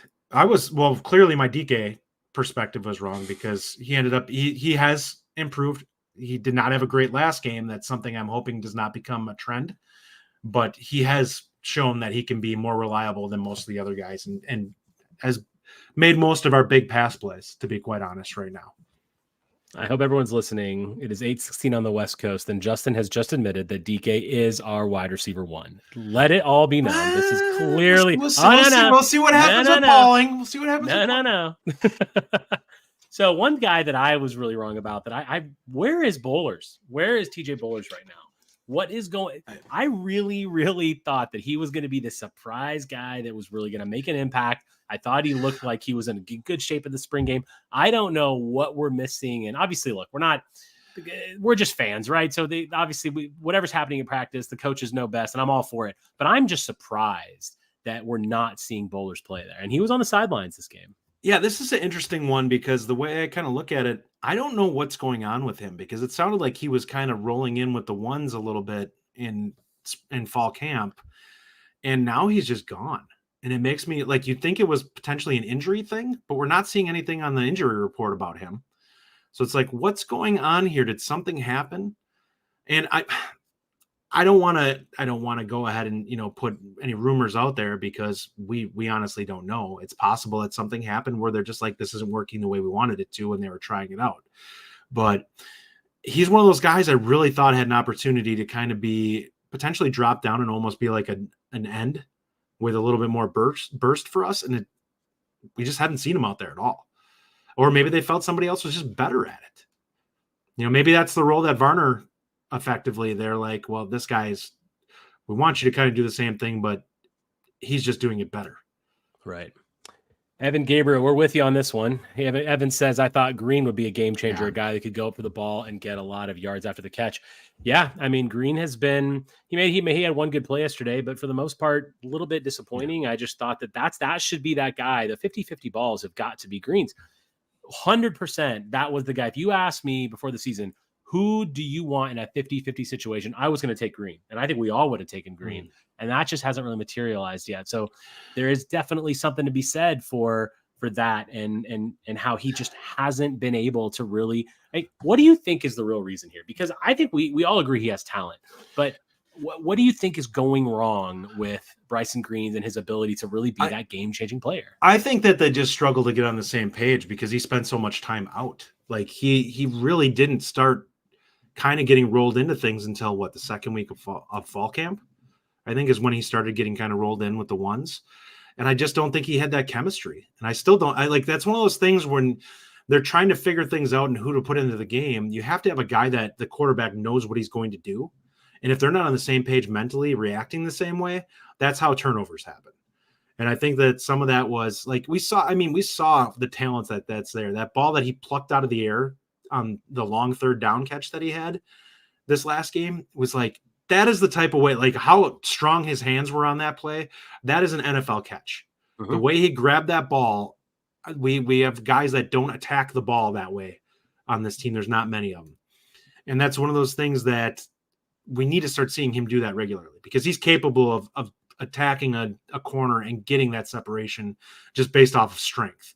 Clearly my Dike perspective was wrong because he ended up, he has improved. He did not have a great last game. That's something I'm hoping does not become a trend, but he has shown that he can be more reliable than most of the other guys and has made most of our big pass plays, to be quite honest right now. I hope everyone's listening. It is 8:16 on the West Coast, and Justin has just admitted that Dike is our wide receiver 1. Let it all be known. This is clearly... We'll see what happens with Pauling. We'll see what happens with Pauling. No. So one guy that I was really wrong about where is Bowlers? Where is TJ Bowlers right now? What is going? I really, really thought that he was going to be the surprise guy that was really going to make an impact. I thought he looked like he was in good shape in the spring game. I don't know what we're missing. And obviously, look, we're just fans, right? So whatever's happening in practice, the coaches know best, and I'm all for it. But I'm just surprised that we're not seeing Bowlers play there. And he was on the sidelines this game. Yeah, this is an interesting one because the way I kind of look at it, I don't know what's going on with him because it sounded like he was kind of rolling in with the ones a little bit in fall camp, and now he's just gone. And it makes me like, you'd think it was potentially an injury thing, but we're not seeing anything on the injury report about him. So it's like, what's going on here? Did something happen? And I don't want to go ahead and, put any rumors out there because we honestly don't know. It's possible that something happened where they're just like, this isn't working the way we wanted it to, and they were trying it out. But he's one of those guys I really thought had an opportunity to kind of be potentially drop down and almost be like an end with a little bit more burst for us. And we just hadn't seen him out there at all. Or maybe they felt somebody else was just better at it. Maybe that's the role that Varner effectively, they're like, well, this guy's, we want you to kind of do the same thing, but he's just doing it better. Right. Evan Gabriel, we're with you on this one. Evan says, I thought Green would be a game changer, a guy that could go up for the ball and get a lot of yards after the catch. Yeah. I mean, Green has been, he had one good play yesterday, but for the most part, a little bit disappointing. Yeah. I just thought that should be that guy. The 50-50 balls have got to be Green's. 100%. That was the guy. If you asked me before the season, who do you want in a 50-50 situation? I was going to take Green, and I think we all would have taken Green, and that just hasn't really materialized yet. So there is definitely something to be said for that and how he just hasn't been able to really. What do you think is the real reason here? Because I think we all agree he has talent, but what do you think is going wrong with Bryson Green and his ability to really be that game-changing player? I think that they just struggle to get on the same page because he spent so much time out. Like he really didn't start kind of getting rolled into things until the second week of fall camp, I think, is when he started getting kind of rolled in with the ones. And I just don't think he had that chemistry. And I still don't. That's one of those things when they're trying to figure things out and who to put into the game. You have to have a guy that the quarterback knows what he's going to do. And if they're not on the same page mentally, reacting the same way, that's how turnovers happen. And I think that some of that was like, we saw the talent that's there. That ball that he plucked out of the air on the long third down catch that he had this last game was like, that is the type of way, like how strong his hands were on that play. That is an NFL catch. Mm-hmm. The way he grabbed that ball, we have guys that don't attack the ball that way on this team. There's not many of them. And that's one of those things that we need to start seeing him do that regularly because he's capable of attacking a corner and getting that separation just based off of strength.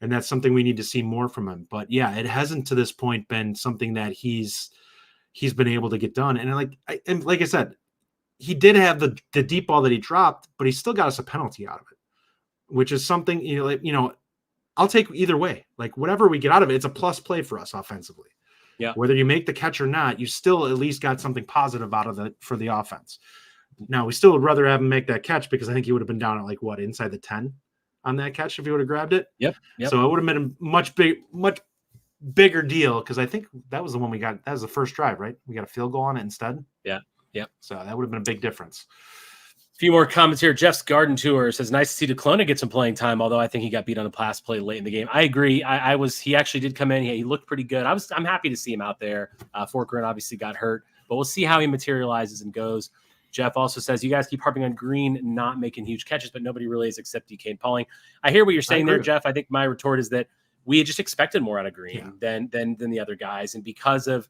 And that's something we need to see more from him. But yeah, it hasn't to this point been something that he's been able to get done. And like I said, he did have the deep ball that he dropped, but he still got us a penalty out of it, which is something, I'll take either way. Like whatever we get out of it, it's a plus play for us offensively. Yeah. Whether you make the catch or not, you still at least got something positive out of it for the offense. Now, we still would rather have him make that catch because I think he would have been down at like what, inside the 10 on that catch if he would have grabbed it. Yep. So it would have been a much bigger deal because I think that was the one we got. That was the first drive, right? We got a field goal on it instead. Yeah. Yep. So that would have been a big difference. A few more comments here. Jeff's Garden Tour says, nice to see DeClona get some playing time, although I think he got beat on a pass play late in the game. I agree. He actually did come in. He looked pretty good. I'm happy to see him out there. Forker obviously got hurt, but we'll see how he materializes and goes. Jeff also says, you guys keep harping on Green not making huge catches, but nobody really is except Dike and Pauling. I hear what you're saying there, Jeff. I think my retort is that we had just expected more out of Green than the other guys. And because of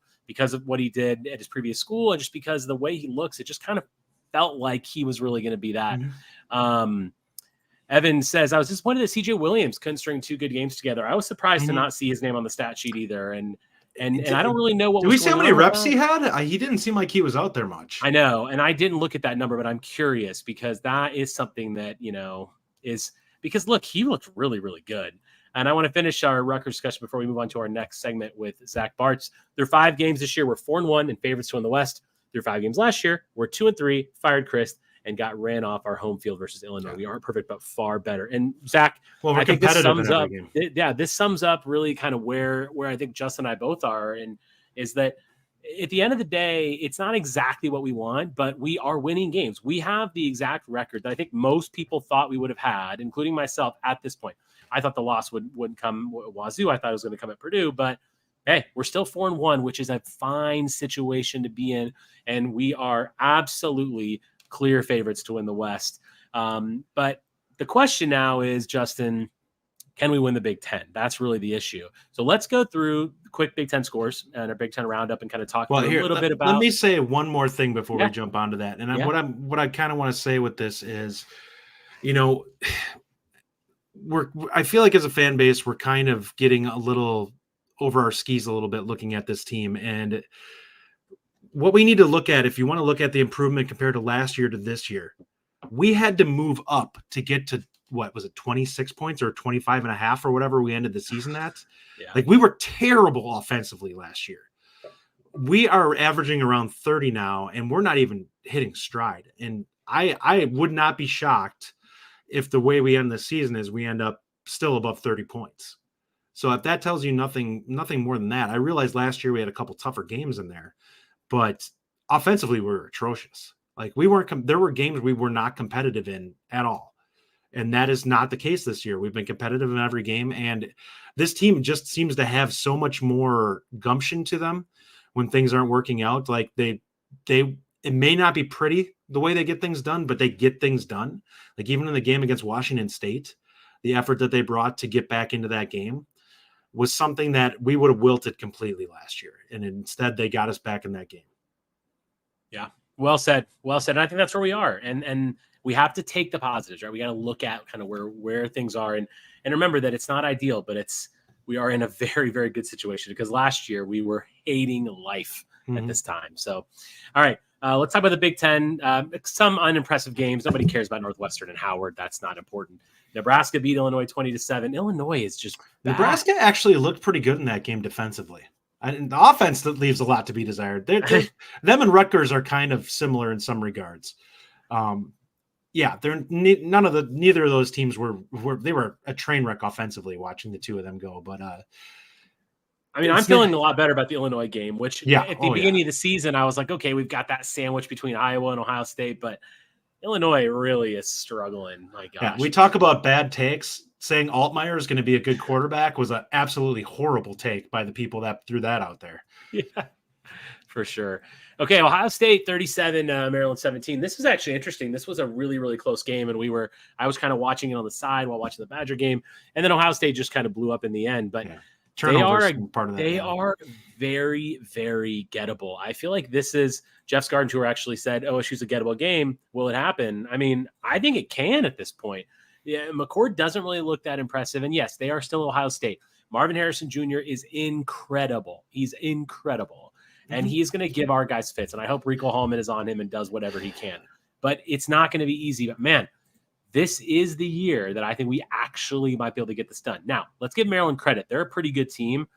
what he did at his previous school and just because of the way he looks, it just kind of felt like he was really going to be that. Mm-hmm. Evan says, I was disappointed that CJ Williams couldn't string 2 good games together. I was surprised to not see his name on the stat sheet either. And I don't really know what. Do we see how many reps he had? He didn't seem like he was out there much. I know, and I didn't look at that number, but I'm curious because that is something that is because look, he looked really, really good. And I want to finish our Rutgers discussion before we move on to our next segment with Zach Bartz. Their 5 games this year were 4-1 and favorites to win the West. Their 5 games last year were 2-3, fired Chris, and got ran off our home field versus Illinois. We aren't perfect, but far better. And Zach, I think this sums up. This sums up really kind of where I think Justin and I both are, and is that at the end of the day, it's not exactly what we want, but we are winning games. We have the exact record that I think most people thought we would have had, including myself at this point. I thought the loss wouldn't come at Wazoo. I thought it was going to come at Purdue, but hey, we're still 4-1, which is a fine situation to be in, and we are absolutely clear favorites to win the West. But the question now is, Justin, can we win the Big Ten? That's really the issue. So let's go through the quick Big Ten scores and our Big Ten roundup and kind of talk a little bit about. Let me say one more thing before we jump onto that. And what I kind of want to say with this is, I feel like as a fan base, we're kind of getting a little over our skis a little bit looking at this team. And what we need to look at, if you want to look at the improvement compared to last year to this year, we had to move up to get to, what was it, 26 points or 25 and a half or whatever we ended the season at. Like, we were terrible offensively last year. We are averaging around 30 now, and we're not even hitting stride. And I would not be shocked if the way we end the season is we end up still above 30 points. So if that tells you nothing more than that, I realized last year we had a couple tougher games in there, but offensively we were atrocious. Like, we weren't. There were games we were not competitive in at all, and that is not the case this year. We've been competitive in every game, and this team just seems to have so much more gumption to them when things aren't working out. Like, it may not be pretty the way they get things done, but they get things done. Like, even in the game against Washington State, the effort that they brought to get back into that game was something that we would have wilted completely last year. And instead they got us back in that game. Yeah. Well said. Well said. And I think that's where we are. And we have to take the positives, right? We got to look at kind of where things are and remember that it's not ideal, but we are in a very, very good situation because last year we were hating life at this time. So, all right. Let's talk about the Big Ten. Some unimpressive games. Nobody cares about Northwestern and Howard. That's not important. Nebraska beat Illinois 20-7. Illinois is just bad. Nebraska actually looked pretty good in that game defensively. And the offense that leaves a lot to be desired. Them and Rutgers are kind of similar in some regards. Neither of those teams were a train wreck offensively. Watching the two of them go, but I'm feeling a lot better about the Illinois game. Which at the beginning of the season, I was like, okay, we've got that sandwich between Iowa and Ohio State, but Illinois really is struggling. My gosh. Yeah, we talk about bad takes. Saying Altmaier is going to be a good quarterback was an absolutely horrible take by the people that threw that out there. Yeah, for sure. Okay, Ohio State 37, Maryland 17. This was actually interesting. This was a really, really close game, and I was kind of watching it on the side while watching the Badger game, and then Ohio State just kind of blew up in the end. But they are very, very gettable. I feel like this is Jeff's Garden Tour actually said OSU's a gettable game. Will it happen? I mean, I think it can at this point. Yeah, McCord doesn't really look that impressive. And yes, they are still Ohio State. Marvin Harrison Jr. is incredible. He's incredible. And he's going to give our guys fits. And I hope Rico Hallman is on him and does whatever he can. But it's not going to be easy. But man, this is the year that I think we actually might be able to get this done. Now, let's give Maryland credit. They're a pretty good team.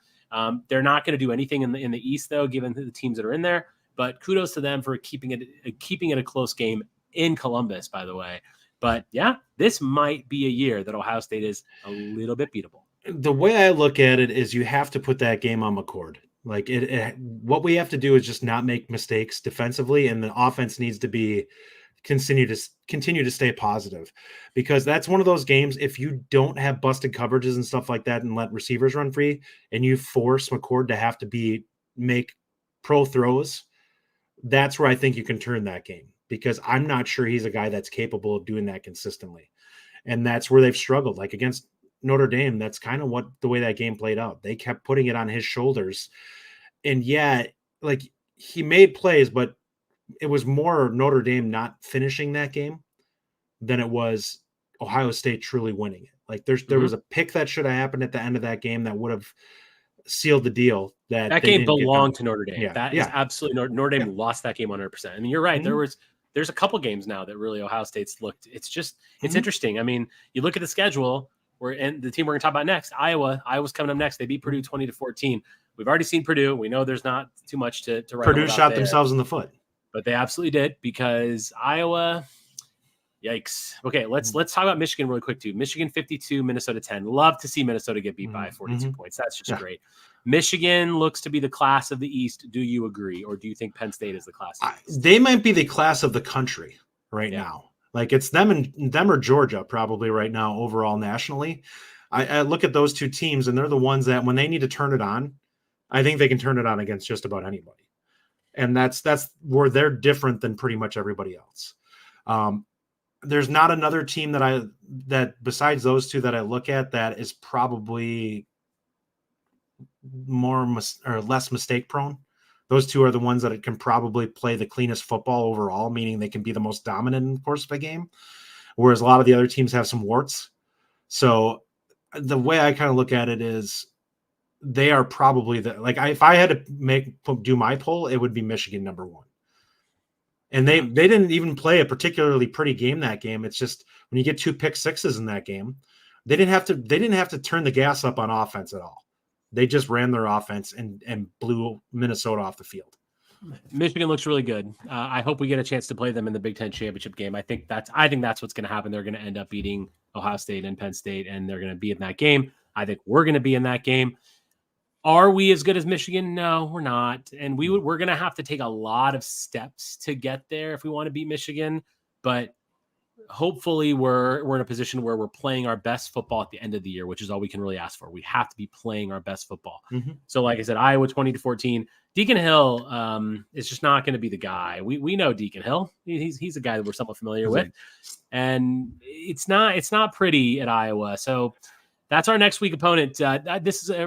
They're not going to do anything in the East, though, given the teams that are in there. But kudos to them for keeping it a close game in Columbus, by the way. But yeah, this might be a year that Ohio State is a little bit beatable. The way I look at it is you have to put that game on McCord. Like what we have to do is just not make mistakes defensively, and the offense needs to continue to stay positive, because that's one of those games. If you don't have busted coverages and stuff like that and let receivers run free, and you force McCord to have to make pro throws, that's where I think you can turn that game, because I'm not sure he's a guy that's capable of doing that consistently. And that's where they've struggled. Like against Notre Dame, that's kind of the way that game played out. They kept putting it on his shoulders. And yeah, like he made plays, but it was more Notre Dame not finishing that game than it was Ohio State truly winning it. Like there was a pick that should have happened at the end of that game that would have sealed the deal. That game belonged to Notre Dame. Yeah, that is absolutely Notre Dame lost that game 100%. I mean, you're right. There's a couple games now that really Ohio State's looked. It's interesting. I mean, you look at the schedule. And the team we're going to talk about next, Iowa. Iowa's coming up next. They beat Purdue 20-14. We've already seen Purdue. We know there's not too much to write. Purdue shot themselves in the foot, but they absolutely did, because Iowa. Yikes. Okay, let's talk about Michigan really quick too. Michigan 52, Minnesota 10. Love to see Minnesota get beat by 42 points. That's just great. Michigan looks to be the class of the East. Do you agree, or do you think Penn State is the class of the East? They might be the class of the country right now. Like it's them or Georgia probably right now overall nationally. I look at those two teams, and they're the ones that when they need to turn it on, I think they can turn it on against just about anybody. And that's where they're different than pretty much everybody else. There's not another team that besides those two that I look at that is probably less mistake prone. Those two are the ones that can probably play the cleanest football overall, meaning they can be the most dominant in the course of a game, whereas a lot of the other teams have some warts. So the way I kind of look at it is they are probably if I had to do my poll, it would be Michigan number one. And they didn't even play a particularly pretty game that game. It's just when you get 2 pick sixes in that game, they didn't have to turn the gas up on offense at all. They just ran their offense and blew Minnesota off the field. Michigan looks really good. I hope we get a chance to play them in the Big Ten championship game. I think that's what's going to happen. They're going to end up beating Ohio State and Penn State, and they're going to be in that game. I think we're going to be in that game. Are we as good as Michigan? No, we're not. And we're going to have to take a lot of steps to get there if we want to beat Michigan. But hopefully we're in a position where we're playing our best football at the end of the year, which is all we can really ask for. We have to be playing our best football. So like I said, Iowa 20-14. Deacon Hill is just not going to be the guy. We know Deacon Hill. He's a guy that we're somewhat familiar with. And it's not pretty at Iowa. So that's our next week opponent. This is a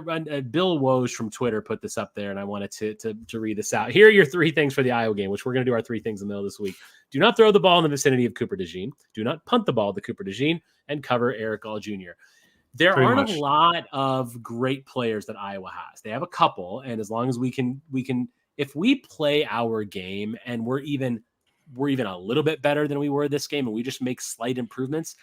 Bill Woj from Twitter put this up there, and I wanted to read this out. Here are your 3 things for the Iowa game, which we're going to do our 3 things in the middle of this week. Do not throw the ball in the vicinity of Cooper DeJean. Do not punt the ball to Cooper DeJean, and cover Eric Gall Jr. There aren't a lot of great players that Iowa has. They have a couple, and as long as we can, if we play our game and we're even a little bit better than we were this game, and we just make slight improvements,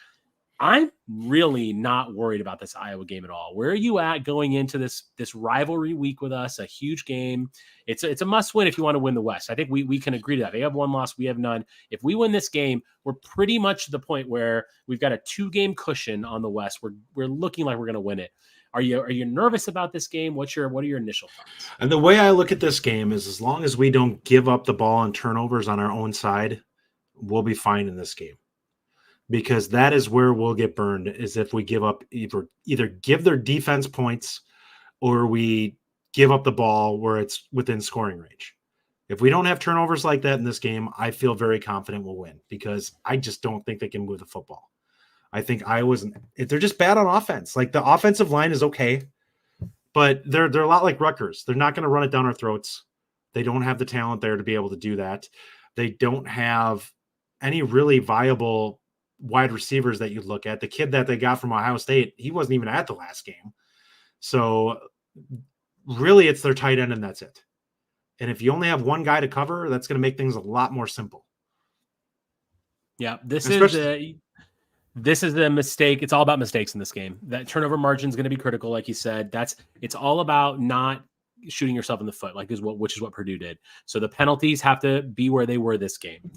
I'm really not worried about this Iowa game at all. Where are you at going into this rivalry week with us? A huge game. It's a must win if you want to win the West. I think we can agree to that. They have 1 loss, we have none. If we win this game, we're pretty much to the point where we've got a 2-game cushion on the West. We're looking like we're going to win it. Are you nervous about this game? What are your initial thoughts? And the way I look at this game is, as long as we don't give up the ball and turnovers on our own side, we'll be fine in this game. Because that is where we'll get burned, is if we give up either give their defense points or we give up the ball where it's within scoring range. If we don't have turnovers like that in this game, I feel very confident we'll win, because I just don't think they can move the football. I think they're just bad on offense. Like, the offensive line is okay, but they're a lot like Rutgers. They're not going to run it down our throats. They don't have the talent there to be able to do that. They don't have any really viable wide receivers that you look at. The kid that they got from Ohio State, he wasn't even at the last game. So really it's their tight end, and that's it. And if you only have one guy to cover, that's going to make things a lot more simple. Yeah, this is the mistake. It's all about mistakes in this game. That turnover margin is going to be critical, like you said. It's all about not shooting yourself in the foot, which is what Purdue did. So the penalties have to be where they were this game.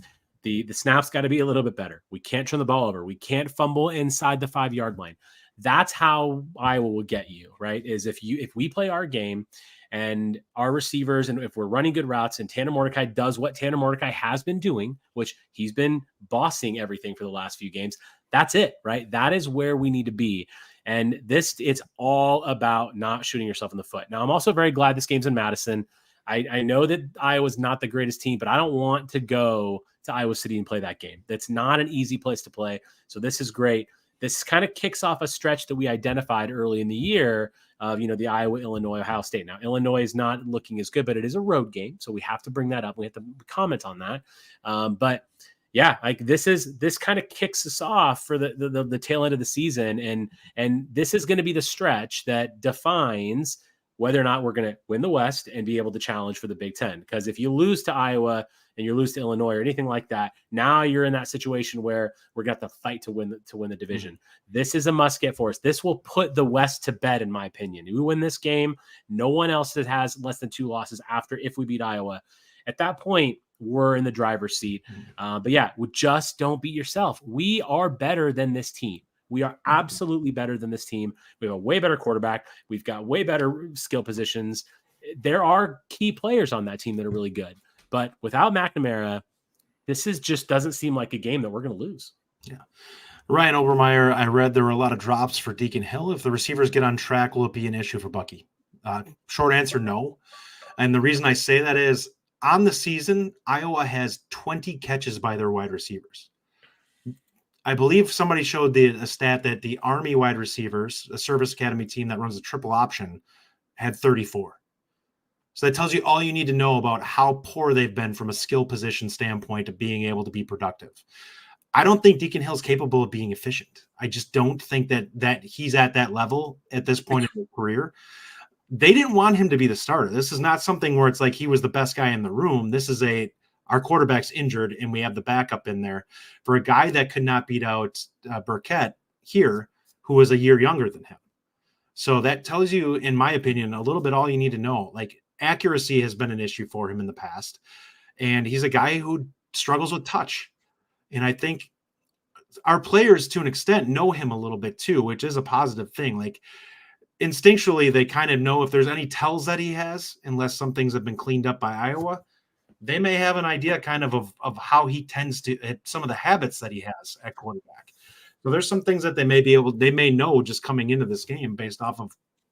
The snaps got to be a little bit better. We can't turn the ball over. We can't fumble inside the 5-yard line. That's how Iowa will get you, right? Is if we play our game and our receivers, and if we're running good routes and Tanner Mordecai does what Tanner Mordecai has been doing, which he's been bossing everything for the last few games, that's it, right? That is where we need to be. And it's all about not shooting yourself in the foot. Now, I'm also very glad this game's in Madison. I know that Iowa's not the greatest team, but I don't want to go to Iowa City and play that game. That's not an easy place to play. So this is great. This kind of kicks off a stretch that we identified early in the year of, the Iowa, Illinois, Ohio State. Now, Illinois is not looking as good, but it is a road game. So we have to bring that up. We have to comment on that. But yeah, like this kind of kicks us off for the tail end of the season. And this is going to be the stretch that defines whether or not we're going to win the West and be able to challenge for the Big Ten. Because if you lose to Iowa and you lose to Illinois or anything like that, now you're in that situation where we're going to have to fight to win the division. This is a must get for us. This will put the West to bed, in my opinion. We win this game. No one else that has less than 2 losses if we beat Iowa. At that point, we're in the driver's seat. But yeah, just don't beat yourself. We are better than this team. We are absolutely better than this team. We have a way better quarterback. We've got way better skill positions. There are key players on that team that are really good. But without McNamara, this just doesn't seem like a game that we're going to lose. Yeah. Ryan Obermeyer, I read there were a lot of drops for Deacon Hill. If the receivers get on track, will it be an issue for Bucky? Short answer, no. And the reason I say that is on the season, Iowa has 20 catches by their wide receivers. I believe somebody showed a stat that the Army wide receivers, a service academy team that runs a triple option, had 34. So that tells you all you need to know about how poor they've been from a skill position standpoint of being able to be productive. I don't think Deacon Hill's capable of being efficient. I just don't think that he's at that level at this point in his career. They didn't want him to be the starter. This is not something where it's like he was the best guy in the room. This is our quarterback's injured and we have the backup in there for a guy that could not beat out Burkett here, who was a year younger than him. So that tells you, in my opinion, a little bit all you need to know. Like, accuracy has been an issue for him in the past, and he's a guy who struggles with touch. And I think our players, to an extent, know him a little bit too, which is a positive thing. Like, instinctually, they kind of know if there's any tells that he has, unless some things have been cleaned up by Iowa. They may have an idea kind of how he tends to, some of the habits that he has at quarterback. So there's some things that they may know just coming into this game based off of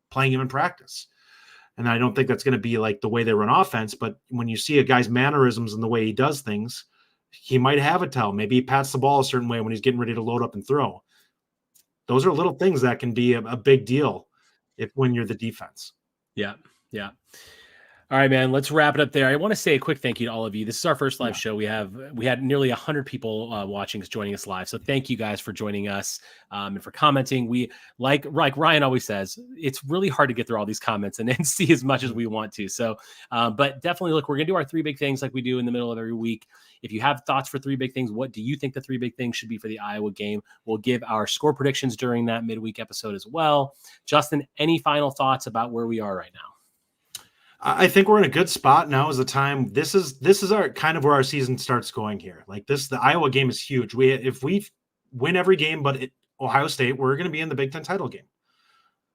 playing him in practice. And I don't think that's going to be like the way they run offense, but when you see a guy's mannerisms and the way he does things, he might have a tell. Maybe he pats the ball a certain way when he's getting ready to load up and throw. Those are little things that can be a big deal when you're the defense. Yeah. Yeah. All right, man, let's wrap it up there. I want to say a quick thank you to all of you. This is our first live show. We had nearly 100 people watching us, joining us live. So thank you guys for joining us and for commenting. We like Ryan always says, it's really hard to get through all these comments and see as much as we want to. So, but definitely look, we're going to do our 3 big things like we do in the middle of every week. If you have thoughts for 3 big things, what do you think the 3 big things should be for the Iowa game? We'll give our score predictions during that midweek episode as well. Justin, any final thoughts about where we are right now? I think we're in a good spot. Now is the time. This is our kind of where our season starts going here. Like the Iowa game is huge. If we win every game, but Ohio State, we're going to be in the Big Ten title game.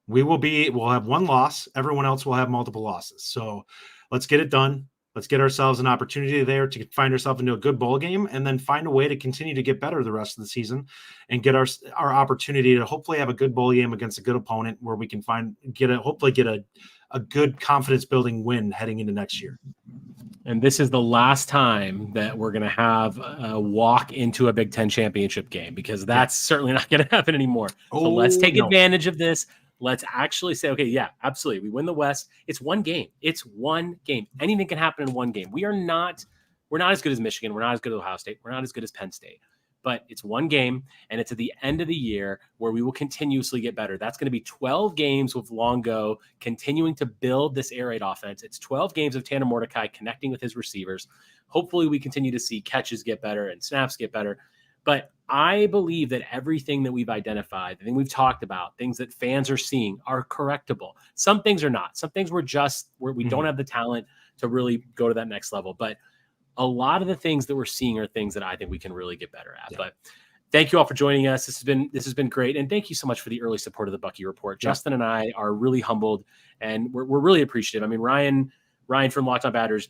We'll have 1 loss. Everyone else will have multiple losses. So let's get it done. Let's get ourselves an opportunity there to find ourselves into a good bowl game, and then find a way to continue to get better the rest of the season and get our opportunity to hopefully have a good bowl game against a good opponent where we can hopefully get a good confidence building win heading into next year. And this is the last time that we're going to have a walk into a Big Ten championship game, because that's certainly not going to happen anymore. So let's take advantage of this. Let's actually say, okay, yeah, absolutely. We win the West. It's 1 game. It's 1 game. Anything can happen in 1 game. We're not as good as Michigan. We're not as good as Ohio State. We're not as good as Penn State. But it's 1 game, and it's at the end of the year where we will continuously get better. That's going to be 12 games with Longo continuing to build this air raid offense. It's 12 games of Tanner Mordecai connecting with his receivers. Hopefully we continue to see catches get better and snaps get better. But I believe that everything that we've identified, the thing we've talked about, things that fans are seeing are correctable. Some things are not. Some things we don't have the talent to really go to that next level. But a lot of the things that we're seeing are things that I think we can really get better at. But thank you all for joining us. This has been great. And thank you so much for the early support of the Bucky Report. Justin and I are really humbled, and we're really appreciative. I mean, Ryan from Locked On Badgers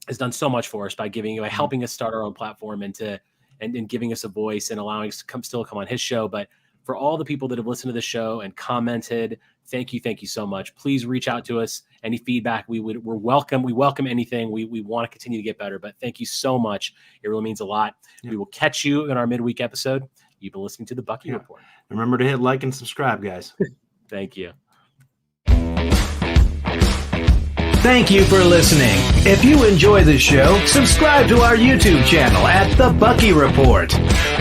has done so much for us by helping us start our own platform and giving us a voice and allowing us to still come on his show. But for all the people that have listened to the show and commented, thank you so much. Please reach out to us. Any feedback, we're welcome. We welcome anything. We want to continue to get better, but thank you so much. It really means a lot. We will catch you in our midweek episode. You've been listening to the Bucky Report. Remember to hit like and subscribe, guys. Thank you. Thank you for listening. If you enjoy the show, subscribe to our YouTube channel at The Bucky Report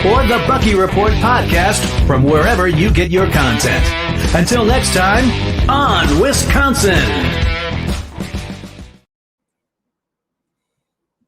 or The Bucky Report Podcast from wherever you get your content. Until next time, on Wisconsin!